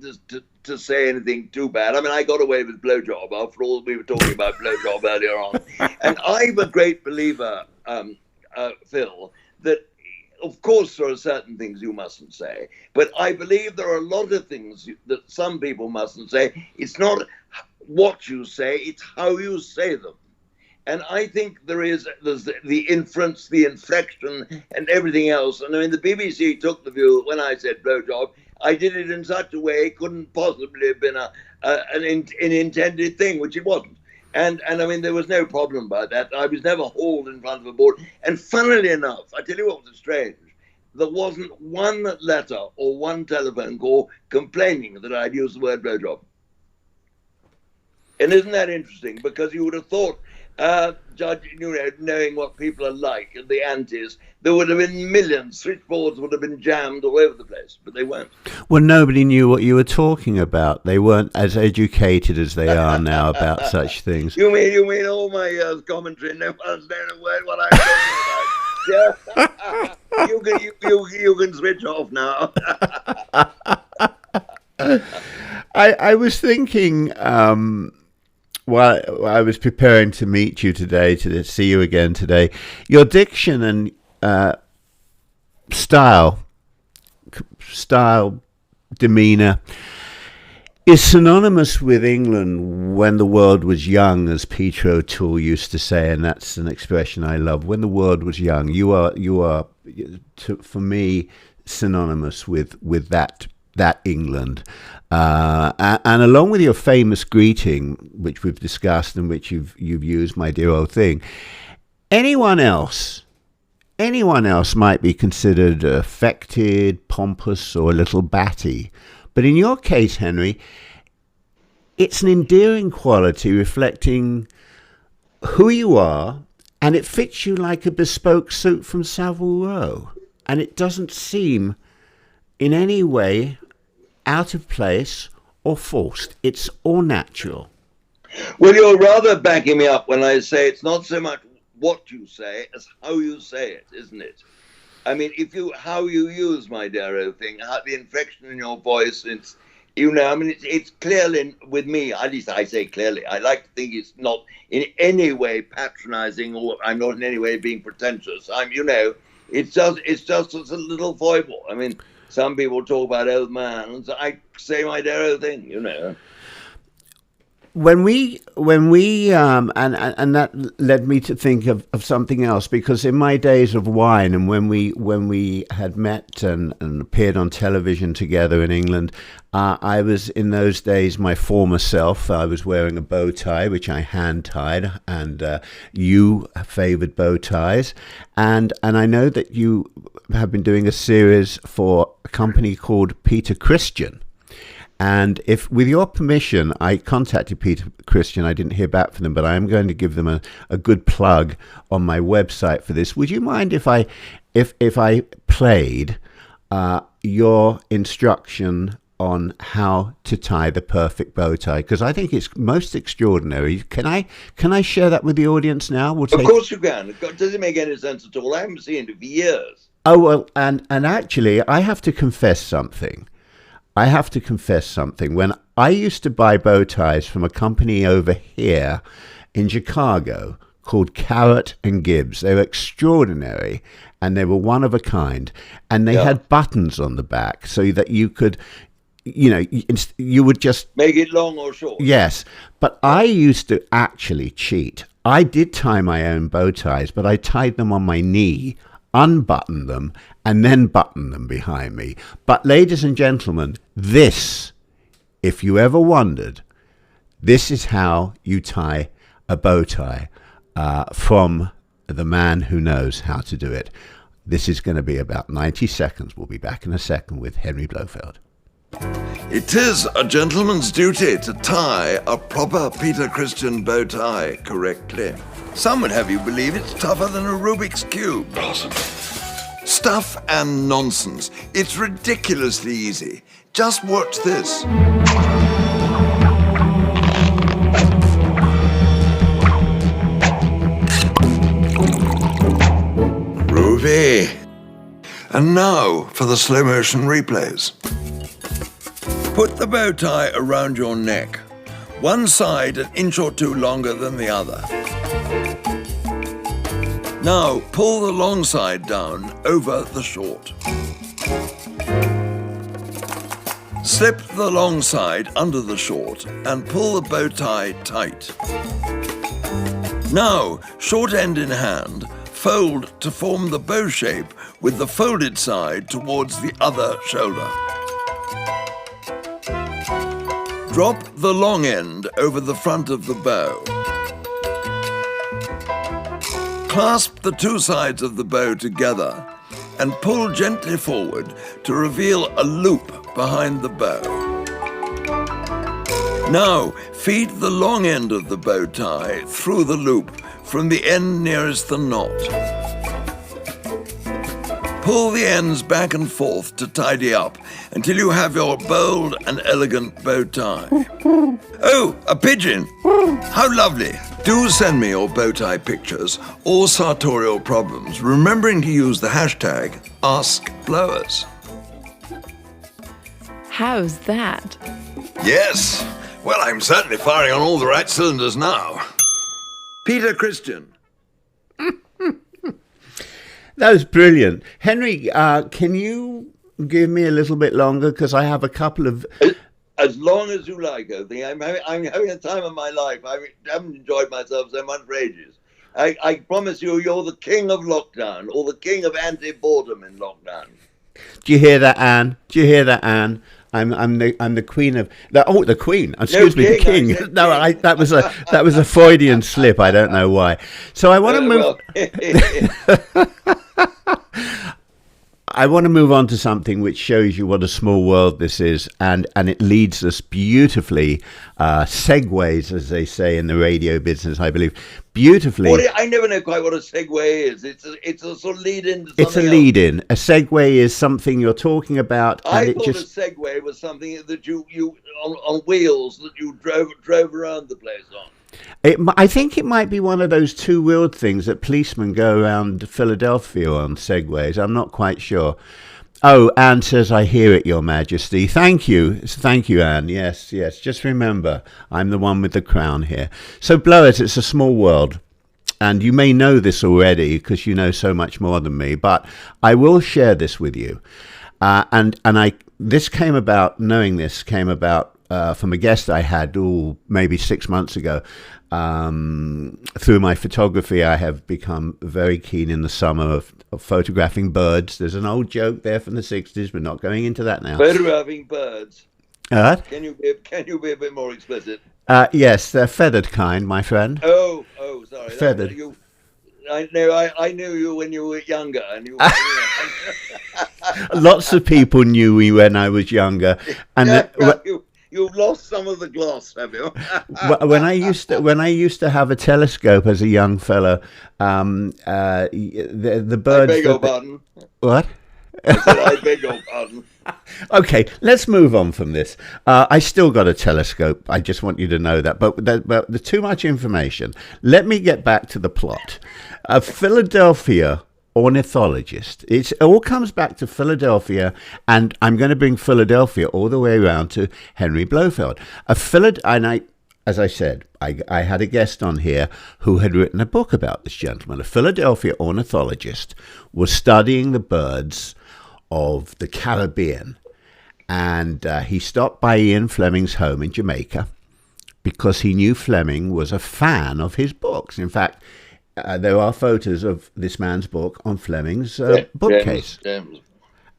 to say anything too bad. I mean, I got away with blowjob. After all, we were talking about blowjob earlier on. And I'm a great believer, Phil, that of course there are certain things you mustn't say. But I believe there are a lot of things that some people mustn't say. It's not what you say, it's how you say them. And I think there's the inference, the inflection, and everything else. And I mean, the BBC took the view that when I said blowjob, I did it in such a way it couldn't possibly have been an intended thing, which it wasn't. And I mean, there was no problem about that. I was never hauled in front of a board. And funnily enough, I tell you what was strange. There wasn't one letter or one telephone call complaining that I'd used the word blowjob. And isn't that interesting? Because you would have thought, knowing what people are like and the antis, there would have been millions. Switchboards would have been jammed all over the place, but they weren't. Well, nobody knew what you were talking about. They weren't as educated as they are now about such things. You mean all my commentary? No one's known a word what I'm talking about. Yeah, you can switch off now. I was thinking. While I was preparing to meet you today, to see you again today, your diction and style, demeanour is synonymous with England when the world was young, as Peter O'Toole used to say, and that's an expression I love. When the world was young, you are for me, synonymous with that England. And along with your famous greeting, which we've discussed and which you've used, my dear old thing, anyone else might be considered affected, pompous, or a little batty. But in your case, Henry, it's an endearing quality reflecting who you are, and it fits you like a bespoke suit from Savile Row. And it doesn't seem in any way out of place or forced. It's all natural. Well, you're rather backing me up when I say it's not so much what you say as how you say it, isn't it? I mean, how you use, my dear old thing, the inflection in your voice, it's clearly with me, at least I say clearly. I like to think it's not in any way patronizing, or I'm not in any way being pretentious. It's just a little foible. I mean, some people talk about old man, and so I say my dear old thing, When we and that led me to think of something else, because in my days of wine, and when we had met and appeared on television together in England, I was in those days my former self. I was wearing a bow tie, which I hand tied, and you favoured bow ties, and I know that you have been doing a series for a company called Peter Christian. And if, with your permission, I contacted Peter Christian. I didn't hear back from them, but I am going to give them a good plug on my website for this. Would you mind if I played your instruction on how to tie the perfect bow tie? Because I think it's most extraordinary. Can I share that with the audience now? Of course you can. Does it make any sense at all? I haven't seen it for years. Oh, well, and actually, I have to confess something. When I used to buy bow ties from a company over here in Chicago called Carrot and Gibbs, they were extraordinary and they were one of a kind. And they had buttons on the back so that you could, you would just make it long or short. Yes, but I used to actually cheat. I did tie my own bow ties, but I tied them on my knee, unbuttoned them, and then buttoned them behind me. But ladies and gentlemen, this, if you ever wondered, this is how you tie a bow tie from the man who knows how to do it. This is going to be about 90 seconds. We'll be back in a second with Henry Blofeld. It is a gentleman's duty to tie a proper Peter Christian bow tie correctly. Some would have you believe it's tougher than a Rubik's Cube. Stuff and nonsense. It's ridiculously easy. Just watch this. Groovy. And now for the slow motion replays. Put the bow tie around your neck, one side an inch or two longer than the other. Now pull the long side down over the short. Slip the long side under the short and pull the bow tie tight. Now, short end in hand, fold to form the bow shape with the folded side towards the other shoulder. Drop the long end over the front of the bow. Clasp the two sides of the bow together and pull gently forward to reveal a loop behind the bow. Now, feed the long end of the bow tie through the loop from the end nearest the knot. Pull the ends back and forth to tidy up until you have your bold and elegant bow tie. Oh, a pigeon! How lovely! Do send me your bow tie pictures or sartorial problems, remembering to use the hashtag AskBlowers. How's that? Yes! Well, I'm certainly firing on all the right cylinders now. Peter Christian. That was brilliant. Henry, can you give me a little bit longer? Because I have a couple of... As long as you like, I think. I'm having a time of my life. I haven't enjoyed myself so much for ages. I promise you, you're the king of lockdown, or the king of anti-boredom in lockdown. Do you hear that, Anne? Do you hear that, Anne? I'm the queen of the queen. Excuse me, the king. No, that was a Freudian slip. I don't know why. So I want to move. I want to move on to something which shows you what a small world this is, and it leads us beautifully, segues, as they say in the radio business, I believe, beautifully. I never know quite what a segue is. It's a sort of lead-in to something It's a lead-in. A segue is something you're talking about. I thought a segue was something that you on wheels that you drove around the place on. I think it might be one of those two-wheeled things that policemen go around Philadelphia on segways. I'm not quite sure. Oh, Anne says, I hear it, Your Majesty. Thank you. Thank you, Anne. Yes. Just remember, I'm the one with the crown here. So, Blowers, it's a small world. And you may know this already because you know so much more than me. But I will share this with you. This came about from a guest I had maybe 6 months ago. Through my photography, I have become very keen in the summer of photographing birds. There's an old joke there from the 60s. We're not going into that now. Photographing birds. Can you be a bit more explicit? Yes, they're feathered kind, my friend. Oh, sorry. Feathered. I knew you when you were younger, and you. Lots of people knew me when I was younger, and you've lost some of the gloss, have you? when I used to have a telescope as a young fellow, the birds. I beg your pardon. What? I beg your pardon. Okay, let's move on from this. I still got a telescope. I just want you to know that. But there's too much information. Let me get back to the plot. Philadelphia ornithologist. It all comes back to Philadelphia, and I'm going to bring Philadelphia all the way around to Henry Blofeld. As I said, I had a guest on here who had written a book about this gentleman. A Philadelphia ornithologist was studying the birds of the Caribbean, and he stopped by Ian Fleming's home in Jamaica because he knew Fleming was a fan of his books. In fact, there are photos of this man's book on Fleming's bookcase. James.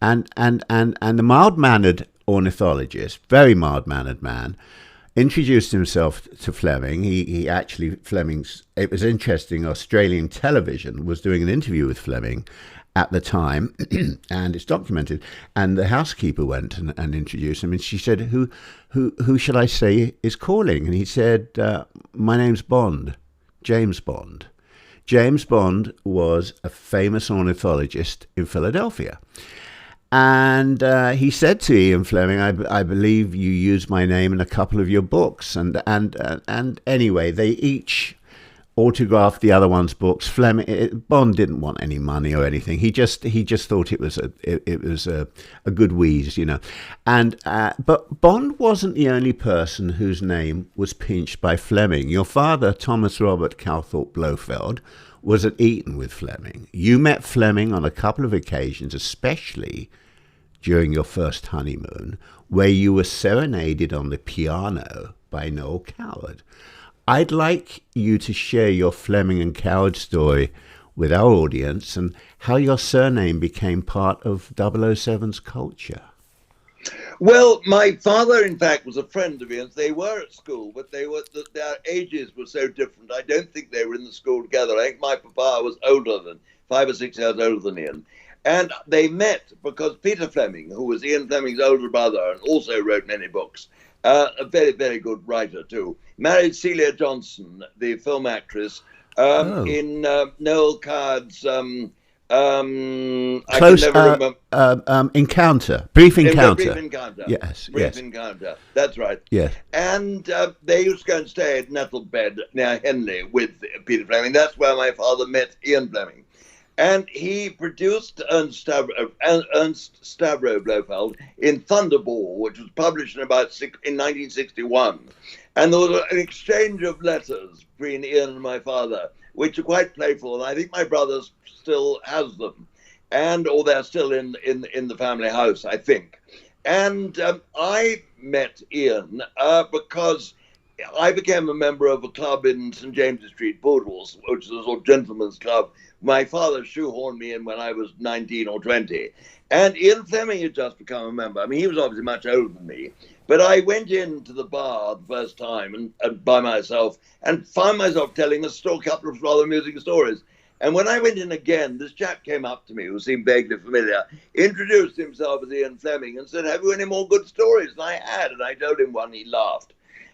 And the mild-mannered ornithologist, very mild-mannered man, introduced himself to Fleming. He actually, it was interesting, Australian television was doing an interview with Fleming at the time, and it's documented. And the housekeeper went and introduced him, and she said, who shall I say is calling? And he said, my name's Bond, James Bond. James Bond was a famous ornithologist in Philadelphia. And he said to Ian Fleming, I believe you used my name in a couple of your books. And anyway, they each autographed the other one's books. Bond didn't want any money or anything. He just thought it was a good wheeze, you know. But Bond wasn't the only person whose name was pinched by Fleming. Your father, Thomas Robert Calthorpe Blofeld, was at Eton with Fleming. You met Fleming on a couple of occasions, especially during your first honeymoon, where you were serenaded on the piano by Noel Coward. I'd like you to share your Fleming and Coward story with our audience and how your surname became part of 007's culture. Well, my father, in fact, was a friend of Ian's. They were at school, but their ages were so different. I don't think they were in the school together. I think my papa was 5 or 6 years older than Ian. And they met because Peter Fleming, who was Ian Fleming's older brother and also wrote many books, a very, very good writer too, married Celia Johnson, the film actress, in Noel Coward's Close encounter, brief encounter. Brief encounter. That's right. Yes. And they used to go and stay at Nettlebed near Henley with Peter Fleming. That's where my father met Ian Fleming. And he produced Ernst Stavro Blofeld in Thunderball, which was published in 1961. And there was an exchange of letters between Ian and my father, which are quite playful, and I think my brother still has them, or they're still in the family house, I think. And I met Ian because I became a member of a club in St. James's Street, Poodles, which is a sort of gentleman's club. My father shoehorned me in when I was 19 or 20. And Ian Fleming had just become a member. I mean, he was obviously much older than me. But I went into the bar the first time and by myself and found myself telling a couple of rather amusing stories. And when I went in again, this chap came up to me who seemed vaguely familiar, introduced himself as Ian Fleming and said, "Have you any more good stories?" And I had, and I told him one. He laughed.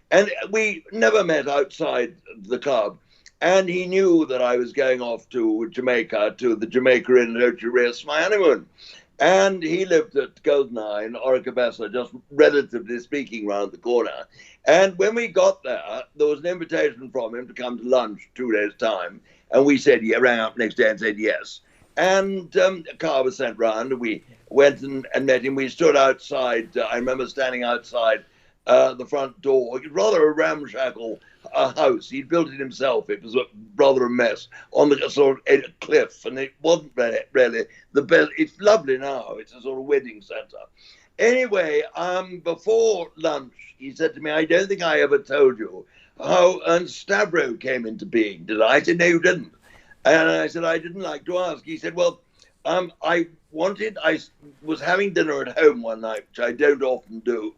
And we never met outside the club. And he knew that I was going off to Jamaica, to the Jamaica Inn in Ochiris for my honeymoon. And he lived at Goldeneye in Oricabessa, just relatively speaking, round the corner. And when we got there, there was an invitation from him to come to lunch 2 days' time. And we said, rang up next day and said yes. And a car was sent round, and we went and met him. We stood outside. I remember standing outside the front door. It was rather a ramshackle house. He'd built it himself. It was rather a mess on the sort of cliff, and it wasn't really the best. It's lovely now. It's a sort of wedding centre. Anyway, before lunch, he said to me, "I don't think I ever told you how Ernst Stavro came into being, did I?" I said, "No, you didn't." And I said, "I didn't like to ask." He said, "Well, I was having dinner at home one night, which I don't often do.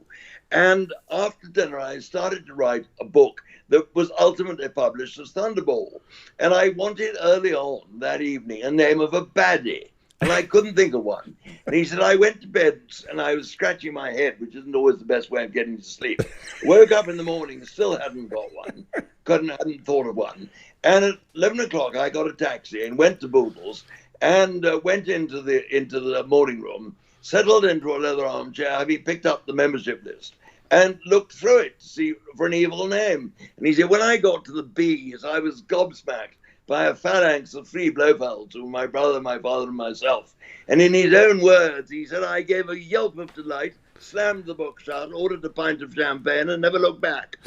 And after dinner, I started to write a book that was ultimately published as Thunderball. And I wanted early on that evening a name of a baddie. And I couldn't think of one. And he said, I went to bed and I was scratching my head, which isn't always the best way of getting to sleep. Woke up in the morning, still hadn't got one. Hadn't thought of one. And at 11 o'clock, I got a taxi and went to Boodles and went into the morning room, settled into a leather armchair, having picked up the membership list, and looked through it to see for an evil name. And he said, when I got to the B's, I was gobsmacked by a phalanx of three Blofelds, who were my brother, my father, and myself. And in his own words, he said, I gave a yelp of delight, slammed the book shut, ordered a pint of champagne, and never looked back.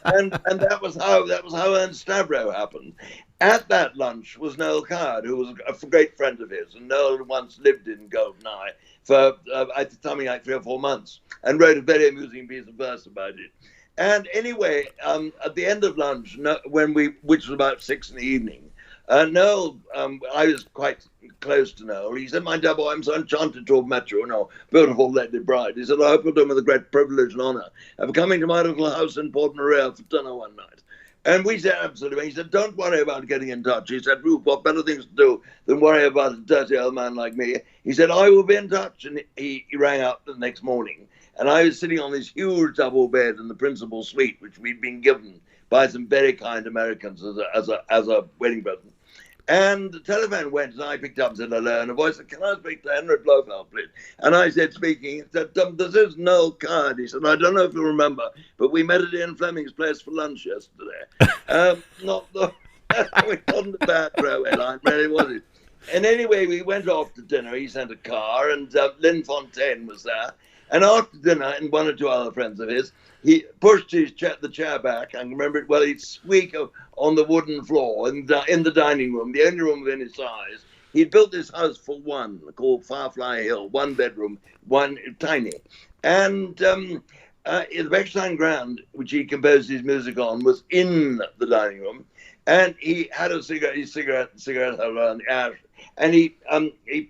and that was how Ernst Stavro happened. At that lunch was Noel Coward, who was a great friend of his, and Noel once lived in Goldeneye for something like 3 or 4 months, and wrote a very amusing piece of verse about it. And anyway, at the end of lunch, which was about 6 in the evening, Noel, I was quite close to Noel. He said, "My dear boy, I'm so enchanted to have met you, beautiful lady bride." He said, "I hope you'll do me the great privilege and honour of coming to my little house in Port Maria for dinner one night." And we said, "Absolutely." He said, "Don't worry about getting in touch." He said, "We've got better things to do than worry about a dirty old man like me." He said, "I will be in touch." And he rang up the next morning. And I was sitting on this huge double bed in the principal suite, which we'd been given by some very kind Americans as a wedding present. And the telephone went, and I picked up and said hello, and a voice said, "Can I speak to Henry Blofeld, please?" And I said, speaking, he said, "This is Noel Coward." He said, "I don't know if you remember, but we met at Ian Fleming's place for lunch yesterday." It wasn't a bad throwaway line, really, was it? And anyway, we went off to dinner. He sent a car, and Lynn Fontaine was there. And after dinner, and one or two other friends of his, he pushed the chair back. I remember it well. He'd squeak on the wooden floor in the dining room, the only room of any size. He'd built this house for one, called Firefly Hill, 1 bedroom, one tiny. And the Bechstein Grand, which he composed his music on, was in the dining room. And he had his cigarette holder on the ash. And he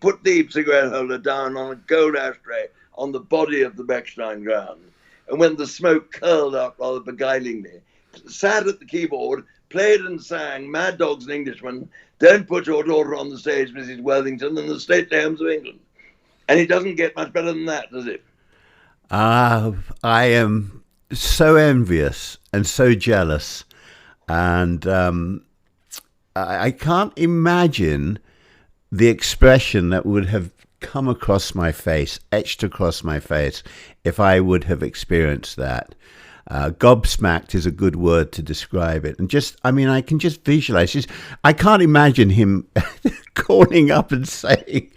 put the cigarette holder down on a gold ashtray on the body of the Bechstein Grand. And when the smoke curled up rather beguilingly, sat at the keyboard, played and sang Mad Dogs and Englishmen, Don't Put Your Daughter on the Stage, Mrs. Worthington, and the Stately Homes of England. And it doesn't get much better than that, does it? I am so envious and so jealous. And I can't imagine the expression that would have come across my face, etched across my face, if I would have experienced that. Gobsmacked is a good word to describe it. And I can just visualize. I can't imagine him calling up and saying,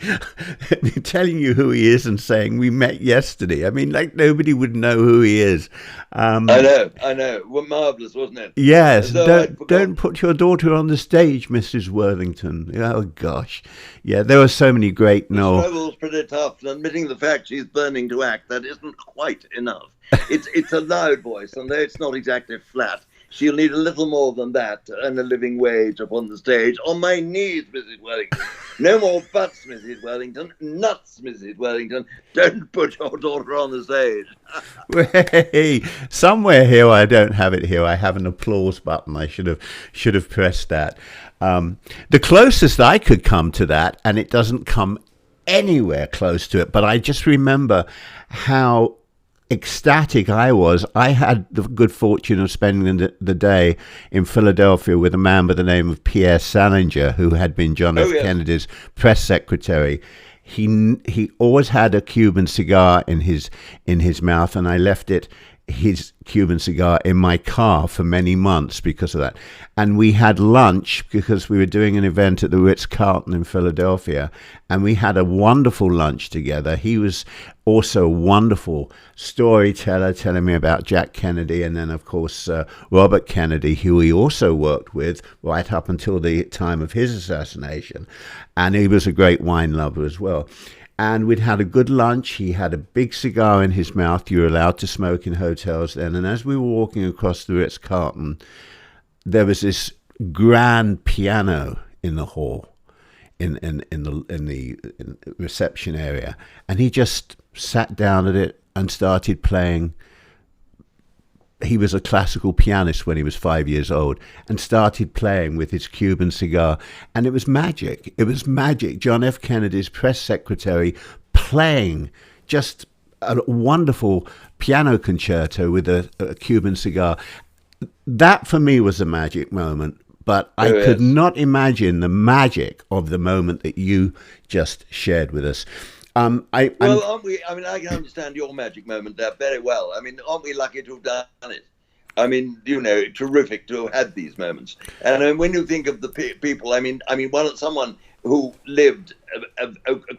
telling you who he is and saying, "We met yesterday." I mean, like nobody would know who he is. I know. Well, marvelous, wasn't it? Yes. Don't put your daughter on the stage, Mrs. Worthington. Oh gosh, yeah. There were so many great. The struggle's pretty tough. And admitting the fact she's burning to act, that isn't quite enough. It's a loud voice, and though it's not exactly flat, she'll need a little more than that to earn a living wage upon the stage. On my knees, Mrs. Worthington. No more buts, Mrs. Worthington. Nuts, Mrs. Worthington. Don't put your daughter on the stage. Hey, somewhere here, I don't have it here. I have an applause button. I should have pressed that. The closest I could come to that, and it doesn't come anywhere close to it, but I just remember how ecstatic I was. I had the good fortune of spending the day in Philadelphia with a man by the name of Pierre Salinger, who had been John F. Kennedy's press secretary. He always had a Cuban cigar in his mouth, and I left his Cuban cigar in my car for many months because of that. And we had lunch because we were doing an event at the Ritz-Carlton in Philadelphia, and we had a wonderful lunch together. He was also a wonderful storyteller, telling me about Jack Kennedy, and then of course Robert Kennedy, who he also worked with right up until the time of his assassination. And he was a great wine lover as well. And we'd had a good lunch. He had a big cigar in his mouth. You were allowed to smoke in hotels then. And as we were walking across the Ritz-Carlton, there was this grand piano in the hall, in the reception area. And he just sat down at it and started playing. He was a classical pianist when he was 5 years old, and started playing with his Cuban cigar. And it was magic. It was magic. John F. Kennedy's press secretary playing just a wonderful piano concerto with a Cuban cigar. That for me was a magic moment. But I could not imagine the magic of the moment that you just shared with us. Aren't we? I mean, I can understand your magic moment there very well. I mean, aren't we lucky to have done it? I mean, terrific to have had these moments. And when you think of the people, someone who lived,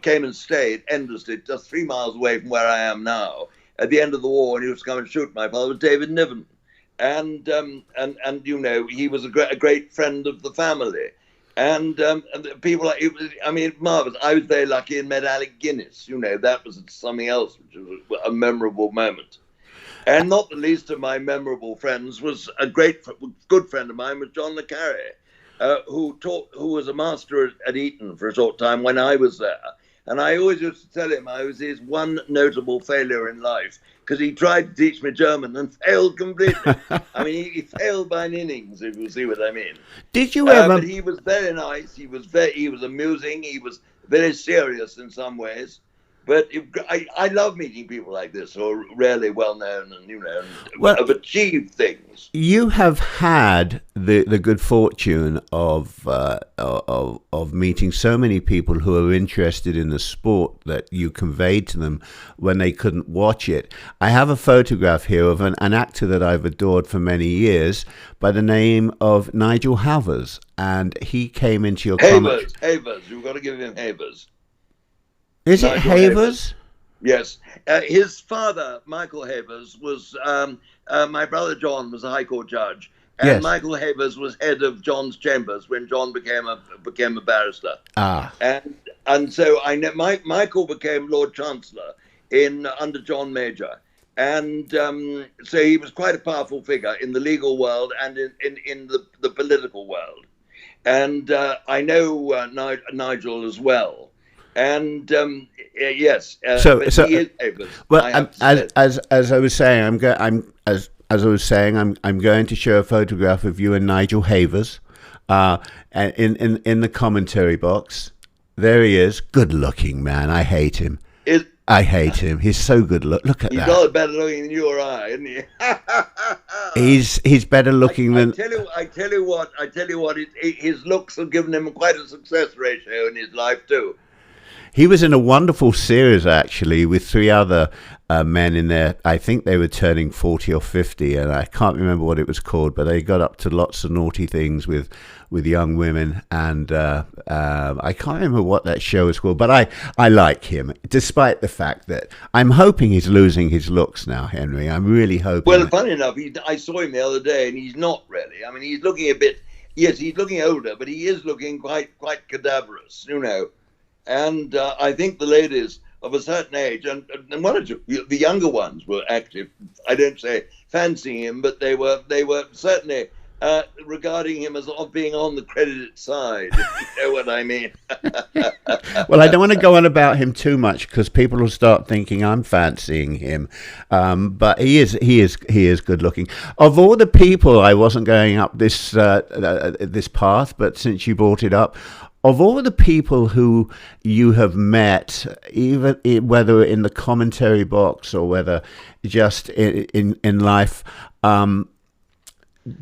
came and stayed endlessly, just 3 miles away from where I am now, at the end of the war, and he used to come and shoot my father, was David Niven. And he was a great friend of the family. And the people, marvelous. I was very lucky and met Alec Guinness. That was something else, which was a memorable moment. And not the least of my memorable friends was a good friend of mine was John le Carre, who was a master at Eton for a short time when I was there. And I always used to tell him I was his one notable failure in life, because he tried to teach me German and failed completely. He failed by an innings, if you see what I mean. Did you ever? But he was very nice. He was amusing. He was very serious in some ways. But I love meeting people like this who are really well known and have achieved things. You have had the good fortune of meeting so many people who are interested in the sport that you conveyed to them when they couldn't watch it. I have a photograph here of an actor that I've adored for many years by the name of Nigel Havers, and he came into your Havers. You've got to give him Havers. Is it Havers? Yes. His father, Michael Havers, was my brother John was a High Court judge, and yes. Michael Havers was head of John's chambers when John became a barrister. And so I know Michael became Lord Chancellor under John Major, and so he was quite a powerful figure in the legal world and in the political world, and I know Nigel as well. And yes, so he is Havers. Well, as I was saying, I'm going to show a photograph of you and Nigel Havers, in the commentary box. There he is, good-looking man. I hate him. I hate him. He's so good. Look at that. He's not better looking than you or I, isn't he? He's better looking than. I tell you what. His looks have given him quite a success ratio in his life too. He was in a wonderful series, actually, with 3 other men in there. I think they were turning 40 or 50, and I can't remember what it was called, but they got up to lots of naughty things with young women, and I can't remember what that show was called, but I like him, despite the fact that I'm hoping he's losing his looks now, Henry. I'm really hoping. Well, funny enough, I saw him the other day, and he's not really. He's looking a bit, yes, he's looking older, but he is looking quite cadaverous, And I think the ladies of a certain age, and one or two, the younger ones were active. I don't say fancying him, but they were certainly regarding him as being on the credited side. If you know what I mean? Well, I don't want to go on about him too much because people will start thinking I'm fancying him. But he is good looking. Of all the people, I wasn't going up this path, but since you brought it up. Of all the people who you have met, even whether in the commentary box or whether just in life,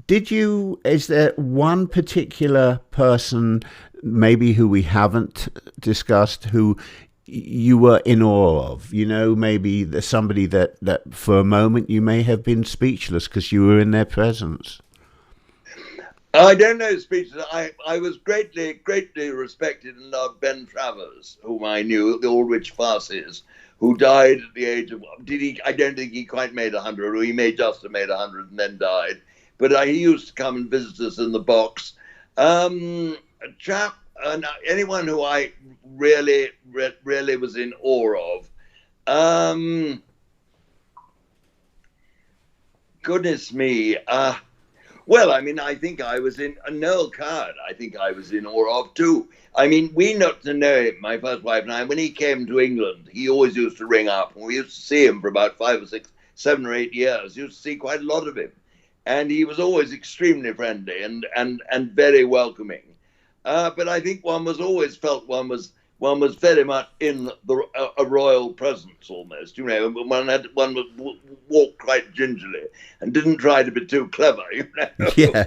is there one particular person maybe who we haven't discussed who you were in awe of? Maybe there's somebody that for a moment you may have been speechless because you were in their presence. I don't know speeches. I was greatly respected and loved Ben Travers, whom I knew, the Aldwych farces, who died at the age of, I don't think he quite made 100, or he may just have made 100 and then died. But he used to come and visit us in the box. Anyone who I really was in awe of. Goodness me. Well, I think I was in Noel Coward. I think I was in awe of too. We got to know him, my first wife and I. When he came to England, he always used to ring up, and we used to see him for about 5 or 6, 7 or 8 years. Used to see quite a lot of him, and he was always extremely friendly and very welcoming. But I think one always felt one was very much in a royal presence almost. One would walk quite gingerly and didn't try to be too clever. Yeah.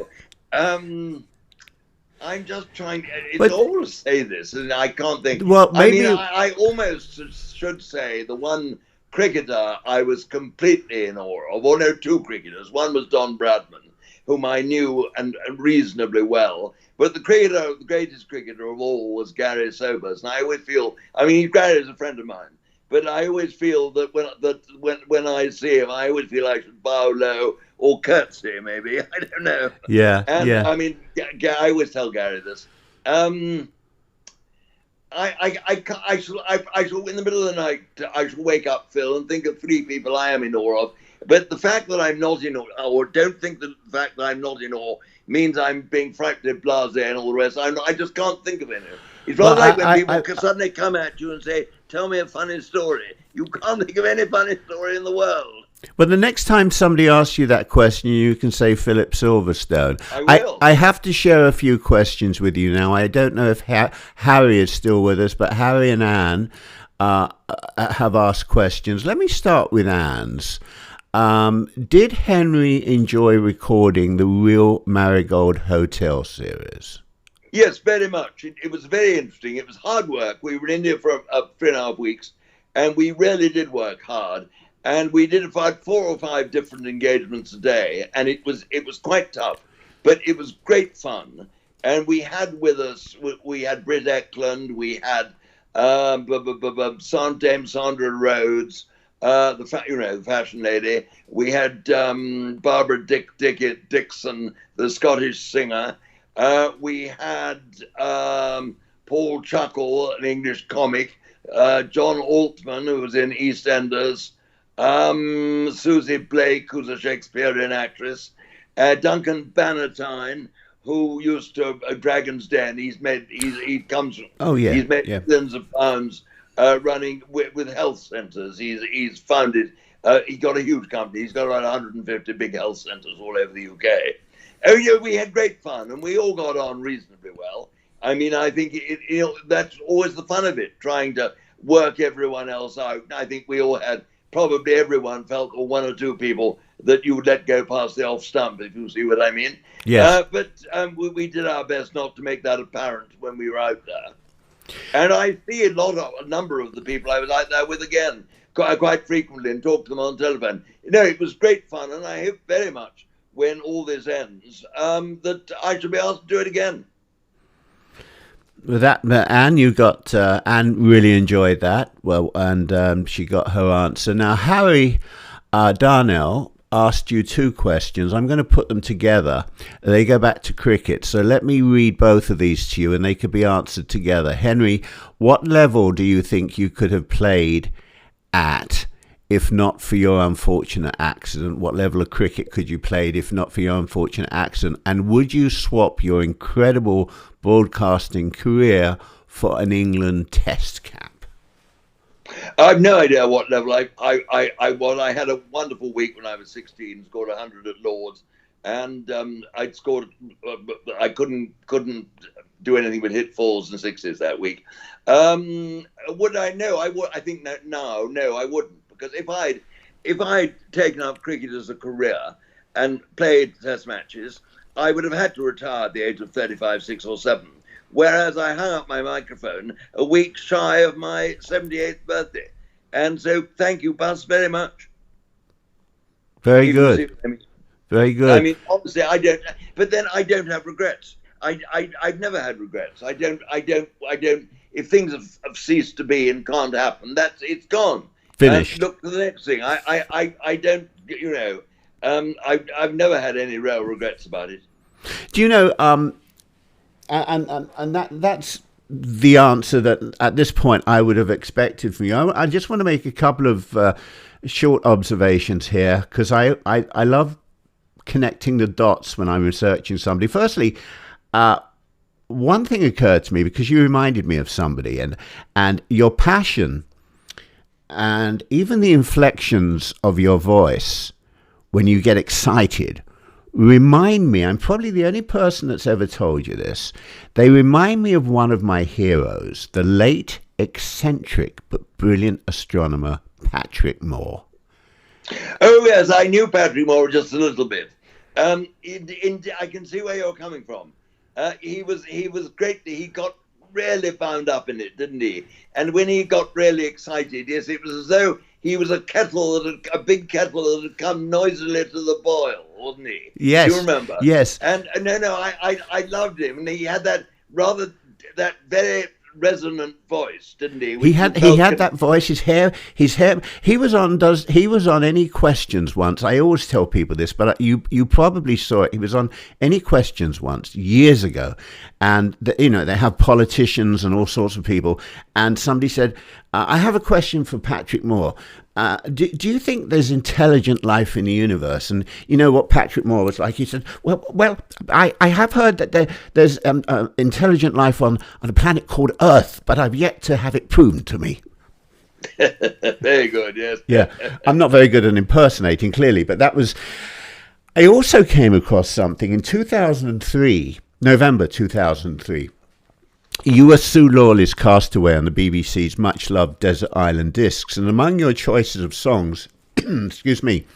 I'm just trying. It's all to say this, and I can't think. Well, maybe I almost should say the one cricketer I was completely in awe of, or no, two cricketers. One was Don Bradman, whom I knew and reasonably well. But the greatest cricketer of all was Gary Sobers. And I always feel, I mean, Gary is a friend of mine, but I always feel that when I see him, I always feel I should bow low or curtsy, maybe. I don't know. Yeah, and, yeah. I mean, I always tell Gary this. I shall, in the middle of the night, I shall wake up, Phil, and think of three people I am in awe of. But the fact that I'm not in awe, or don't think that the fact that I'm not in awe means I'm being frightfully blasé and all the rest. I just can't think of any. It's rather like when people suddenly come at you and say, tell me a funny story. You can't think of any funny story in the world. Well, the next time somebody asks you that question, you can say Philip Silverstone. I will. I have to share a few questions with you now. I don't know if Harry is still with us, but Harry and Anne have asked questions. Let me start with Anne's. Did Henry enjoy recording the Real Marigold Hotel series? Yes, very much. It was very interesting. It was hard work. We were in India for 3.5 weeks, and we really did work hard. And we did about 4 or 5 different engagements a day, and it was quite tough, but it was great fun. And we had with us, we had Britt Eklund, we had Dame Sandra Rhodes, the fashion lady. We had Barbara Dixon, the Scottish singer. We had Paul Chuckle, an English comic. John Altman, who was in EastEnders. Susie Blake, who's a Shakespearean actress. Duncan Bannatyne, who used to Dragon's Den. He's made millions of pounds running with health centres. He's founded. He got a huge company. He's got about 150 big health centres all over the UK. Oh yeah, we had great fun, and we all got on reasonably well. I mean, I think that's always the fun of it, trying to work everyone else out. I think we all had. Probably everyone felt, or 1 or 2 people, that you would let go past the off stump, if you see what I mean. Yes. But we did our best not to make that apparent when we were out there. And I see a number of the people I was out there with again, quite frequently, and talk to them on the telephone. It was great fun, and I hope very much, when all this ends, that I shall be asked to do it again. With that, Anne, Anne really enjoyed that. Well, and she got her answer. Now, Harry Darnell asked you 2 questions. I'm going to put them together. They go back to cricket. So let me read both of these to you, and they could be answered together. Henry, what level do you think you could have played at if not for your unfortunate accident? What level of cricket could you play if not for your unfortunate accident? And would you swap your incredible broadcasting career for an England Test cap? I have no idea what level I had a wonderful week when I was 16, scored 100 at Lord's, and I'd scored. I couldn't do anything but hit 4s and 6s that week. Would I? No, I would. I think that no, I wouldn't, because if I'd taken up cricket as a career and played Test matches, I would have had to retire at the age of 35, 6 or 7. Whereas I hung up my microphone a week shy of my 78th birthday. And so thank you, Buzz, very much. Very good. Very good. I mean, obviously I don't, but then I don't have regrets. I've never had regrets. I don't, if things have ceased to be and can't happen, it's gone. Finished. Look to the next thing. I don't, I've never had any real regrets about it. Do you know, and that's the answer that at this point I would have expected from you. I just want to make a couple of short observations here, because I love connecting the dots when I'm researching somebody. Firstly, one thing occurred to me, because you reminded me of somebody, and your passion and even the inflections of your voice when you get excited remind me, I'm probably the only person that's ever told you this, they remind me of one of my heroes, the late, eccentric but brilliant astronomer Patrick Moore. Oh yes, I knew Patrick Moore just a little bit. I can see where you're coming from. He was great. He got really bound up in it, didn't he? And when he got really excited, yes, it was as though he was a big kettle that had come noisily to the boil, wasn't he? Yes. Do you remember? Yes. And I loved him, and he had that very resonant voice, didn't he? He had that voice. His hair. He was on Any Questions once. I always tell people this, but you probably saw it. He was on Any Questions once years ago, and they have politicians and all sorts of people. And somebody said, "I have a question for Patrick Moore. Do you think there's intelligent life in the universe?" And you know what Patrick Moore was like? He said, well, I have heard that there's intelligent life on a planet called Earth, but I've yet to have it proven to me. Very good, yes. Yeah, I'm not very good at impersonating, clearly, but that was... I also came across something in 2003, November 2003. You were Sue Lawley's Castaway on the BBC's much-loved Desert Island Discs, and among your choices of songs, excuse me,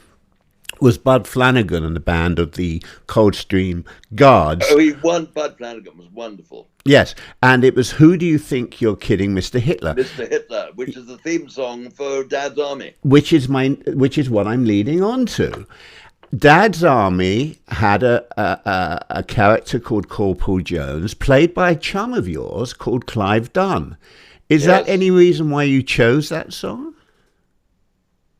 was Bud Flanagan and the band of the Coldstream Guards. Oh, Bud Flanagan was wonderful. Yes, and it was Who Do You Think You're Kidding, Mr. Hitler? Mr. Hitler, which is the theme song for Dad's Army. Which is what I'm leading on to. Dad's Army had a character called Corporal Jones, played by a chum of yours called Clive Dunn. Is that any reason why you chose that song?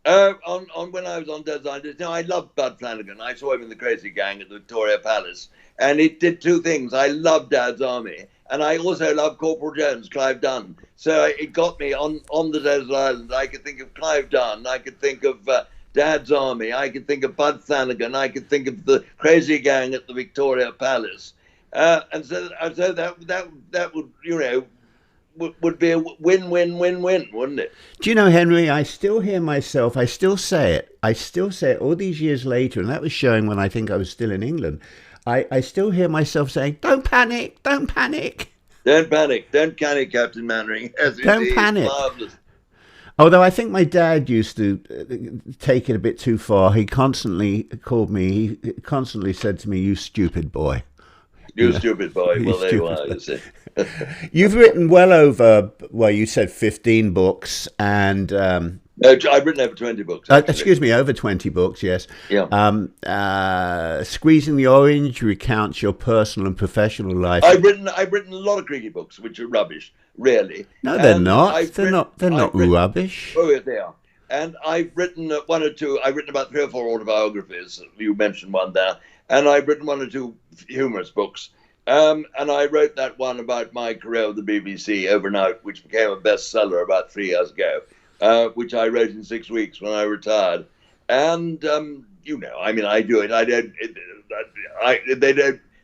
On when I was on Dad's Army, I loved Bud Flanagan. I saw him in the Crazy Gang at the Victoria Palace, and it did two things. I loved Dad's Army, and I also loved Corporal Jones, Clive Dunn. So it got me on the desert island. I could think of Clive Dunn. I could think of Dad's Army. I could think of Bud Flanagan. I could think of the Crazy Gang at the Victoria Palace, and so that would be a win-win-win-win, wouldn't it? Do you know, Henry? I still hear myself. I still say it all these years later, and that was showing when I think I was still in England. I still hear myself saying, "Don't panic, don't panic." Don't panic, don't panic, Captain Mannering. Don't panic. Marvelous. Although I think my dad used to take it a bit too far. He constantly said to me, "You stupid boy." You stupid boy. Well, there you are, you see. You've written you said 15 books, and... I've written over 20 books. Over 20 books, yes. Yeah. Squeezing the Orange recounts your personal and professional life. I've written a lot of cricket books, which are rubbish, really. No, they're not. They're not rubbish. Oh, yes, they are. And I've written one or two. I've written about 3 or 4 autobiographies. You mentioned one there. And I've written 1 or 2 humorous books. And I wrote that one about my career with the BBC overnight, which became a bestseller about 3 years ago, which I wrote in 6 weeks when I retired. And, I do it.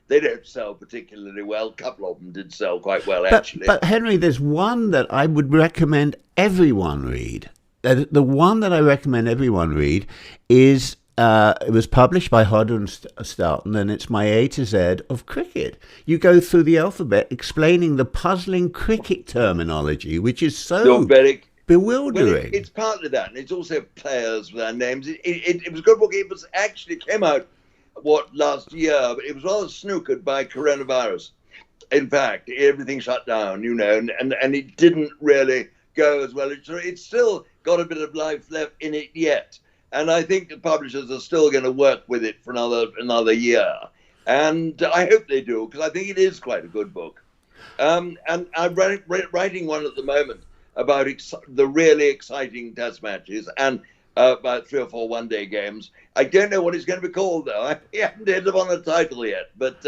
They don't sell particularly well. A couple of them did sell quite well, actually. But Henry, there's one that I would recommend everyone read. The one that I recommend everyone read is... it was published by Hodder and Stoughton, and it's My A to Z of Cricket. You go through the alphabet explaining the puzzling cricket terminology, which is so bewildering. Well, it's partly that, and it's also players with their names. It was a good book. It was actually came out last year, but it was rather snookered by coronavirus. In fact, everything shut down, and it didn't really go as well. It's still got a bit of life left in it yet. And I think the publishers are still going to work with it for another year. And I hope they do, because I think it is quite a good book. And I'm writing one at the moment about the really exciting test matches and about 3 or 4 one-day games. I don't know what it's going to be called, though. I haven't hit upon a title yet. But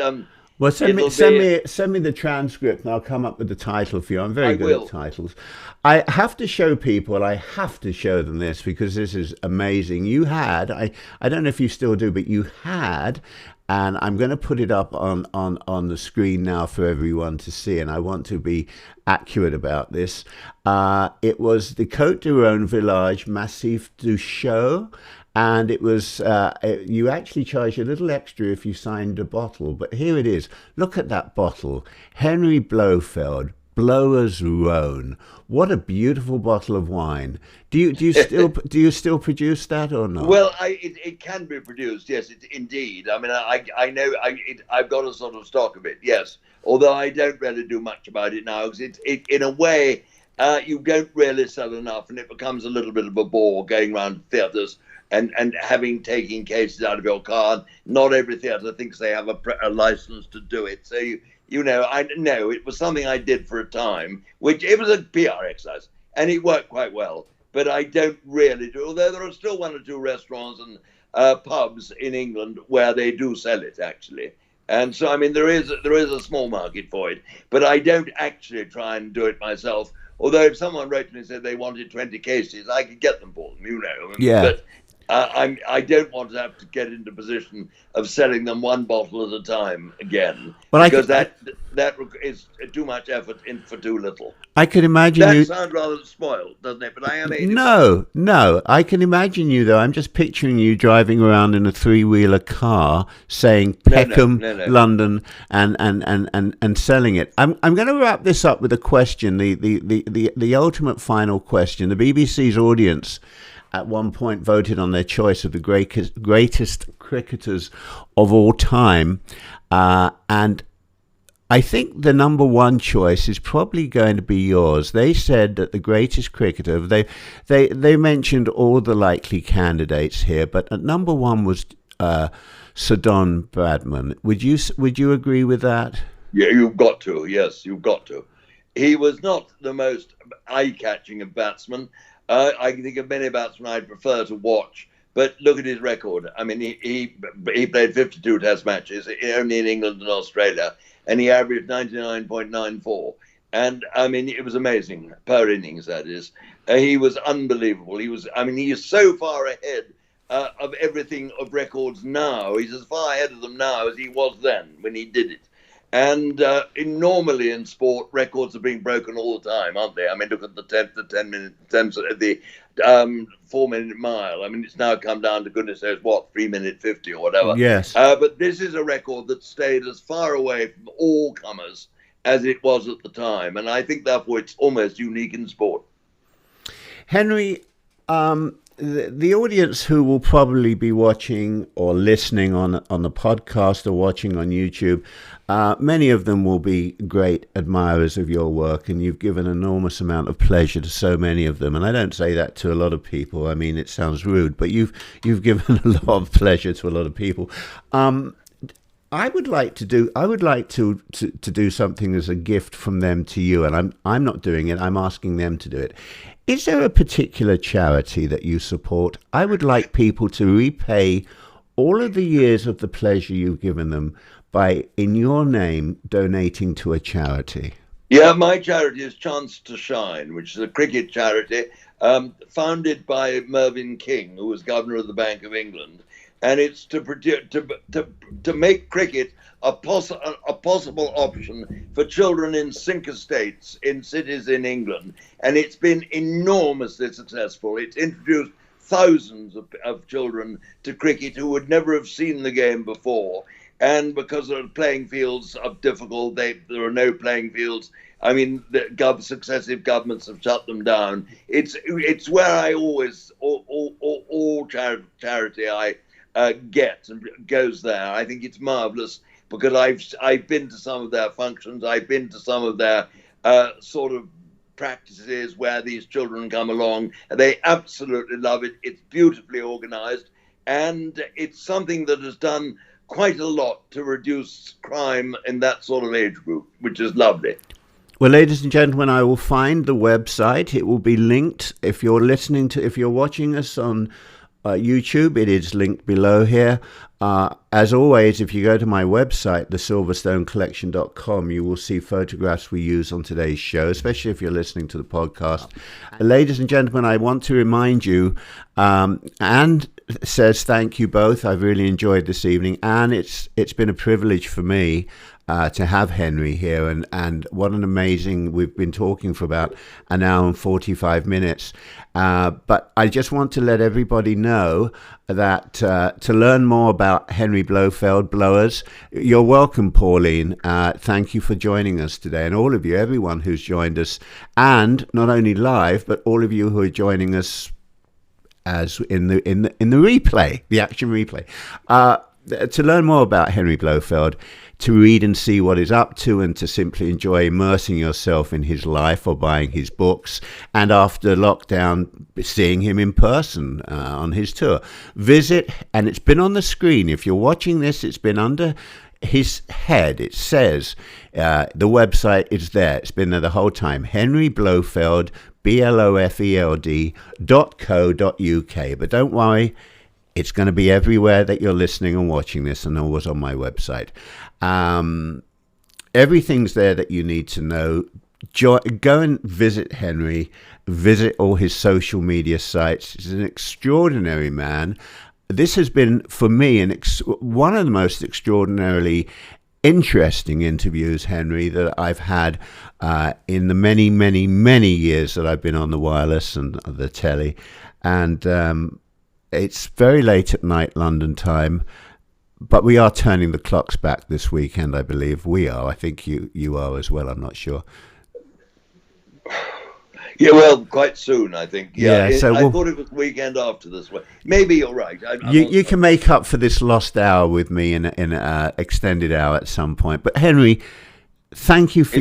well, send me the transcript, and I'll come up with the title for you. I'm very good at titles. I have to show people. I have to show them this because this is amazing. You had, I don't know if you still do, but you had, and I'm going to put it up on the screen now for everyone to see. And I want to be accurate about this. It was the Côte du Rhône Village Massif du Show. And it was, you actually charge a little extra if you signed a bottle. But here it is. Look at that bottle. Henry Blofeld, Blower's Rhone. What a beautiful bottle of wine. Do you still produce that or not? Well, it can be produced, yes, indeed. I mean, I know I've got a sort of stock of it, yes. Although I don't really do much about it now, because it in a way you don't really sell enough, and it becomes a little bit of a bore going around theatres and taking cases out of your car. Not every theatre thinks they have a license to do it, so I know it was something I did for a time, which it was a PR exercise, and it worked quite well. But I don't really do, although there are still one or two restaurants and pubs in England where they do sell it, actually. And so, I mean, there is a small market for it, but I don't actually try and do it myself. Although if someone wrote to me and said they wanted 20 cases, I could get them for them, Yeah. But I don't want to have to get into a position of selling them one bottle at a time again, because that is too much effort in for too little. I can imagine that you. Sounds rather spoiled, doesn't it? But I am 85. No. I can imagine you though. I'm just picturing you driving around in a 3-wheeler car, saying Peckham, No. London, and selling it. I'm going to wrap this up with a question. The ultimate final question. The BBC's audience at one point voted on their choice of the greatest cricketers of all time, and I think the number one choice is probably going to be yours. They said that the greatest cricketer, they mentioned all the likely candidates here, but at number one was Sir Don Bradman. Would you agree with that? Yeah, you've got to. Yes, you've got to. He was not the most eye-catching of batsmen. I can think of many batsmen I'd prefer to watch, but look at his record. I mean, he played 52 Test matches, only in England and Australia, and he averaged 99.94. And I mean, it was amazing per innings. That is, he was unbelievable. He is so far ahead of everything of records now. He's as far ahead of them now as he was then when he did it. And normally in sport, records are being broken all the time, aren't they? I mean, look at the 4-minute mile. I mean, it's now come down to goodness knows what, 3-minute 50 or whatever. Yes. But this is a record that stayed as far away from all comers as it was at the time, and I think therefore it's almost unique in sport. Henry, the audience who will probably be watching or listening on the podcast or watching on YouTube, many of them will be great admirers of your work, and you've given an enormous amount of pleasure to so many of them. And I don't say that to a lot of people. I mean, it sounds rude, but you've given a lot of pleasure to a lot of people. I would like to do something as a gift from them to you, and I'm not doing it. I'm asking them to do it. Is there a particular charity that you support? I would like people to repay all of the years of the pleasure you've given them by, in your name, donating to a charity. Yeah, my charity is Chance to Shine, which is a cricket charity founded by Mervyn King, who was governor of the Bank of England. And it's to make cricket a possible option for children in sink estates in cities in England. And it's been enormously successful. It's introduced thousands of children to cricket who would never have seen the game before. And because the playing fields are difficult, there are no playing fields. I mean, successive governments have shut them down. It's where I always, all charity I gets and goes there. I think it's marvelous because I've been to some of their functions. I've been to some of their sort of practices where these children come along. They absolutely love it. It's beautifully organized, and it's something that has done quite a lot to reduce crime in that sort of age group, which is lovely. Well, ladies and gentlemen, I will find the website. It will be linked. If you're watching us on YouTube, it is linked below here. As always, if you go to my website, thesilverstonecollection.com, you will see photographs we use on today's show, especially if you're listening to the podcast. Ladies and gentlemen, I want to remind you, and says thank you both. I've really enjoyed this evening, and it's been a privilege for me to have Henry here, and what an amazing, we've been talking for about an hour and 45 minutes. But I just want to let everybody know that to learn more about Henry Blofeld, Blowers, you're welcome, Pauline. Thank you for joining us today, and all of you, everyone who's joined us, and not only live, but all of you who are joining us as in the replay, the action replay. To learn more about Henry Blofeld, to read and see what he's up to, and to simply enjoy immersing yourself in his life or buying his books, and after lockdown, seeing him in person on his tour. Visit, and it's been on the screen. If you're watching this, it's been under his head. It says the website is there. It's been there the whole time. Henry Blofeld, BLOFELD.co.uk. But don't worry, it's going to be everywhere that you're listening and watching this, and always on my website. Everything's there that you need to know. Go and visit Henry, visit all his social media sites. He's an extraordinary man. This has been, for me, one of the most extraordinarily interesting interviews, Henry, that I've had in the many, many, many years that I've been on the wireless and the telly. And it's very late at night, London time, but we are turning the clocks back this weekend, I believe. We are. I think you are as well. I'm not sure. Yeah, well, quite soon, I think. Yeah, so I thought it was the weekend after this one. Maybe you're right. You can make up for this lost hour with me in an extended hour at some point. But Henry, thank you for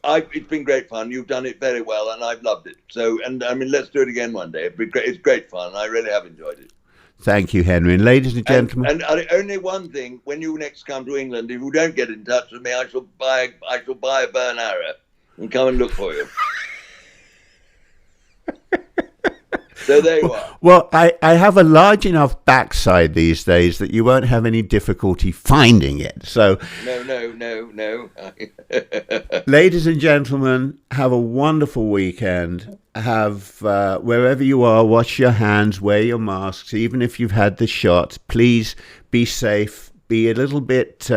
It's been great fun. You've done it very well, and I've loved it. So, and I mean, let's do it again one day. It's great fun. I really have enjoyed it. Thank you, Henry. And ladies and gentlemen, and only one thing: when you next come to England, if you don't get in touch with me, I shall buy a bow and arrow and come and look for you. So there you are. Well, I have a large enough backside these days that you won't have any difficulty finding it. So no. Ladies and gentlemen, have a wonderful weekend. Have wherever you are, wash your hands, wear your masks. Even if you've had the shot, please be safe. Be a little bit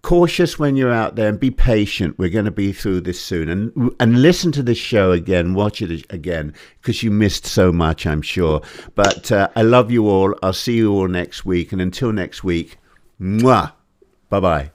cautious when you're out there, and be patient. We're going to be through this soon. And listen to this show again, watch it again, because you missed so much, I'm sure. But I love you all. I'll see you all next week. And until next week, mwah, bye-bye.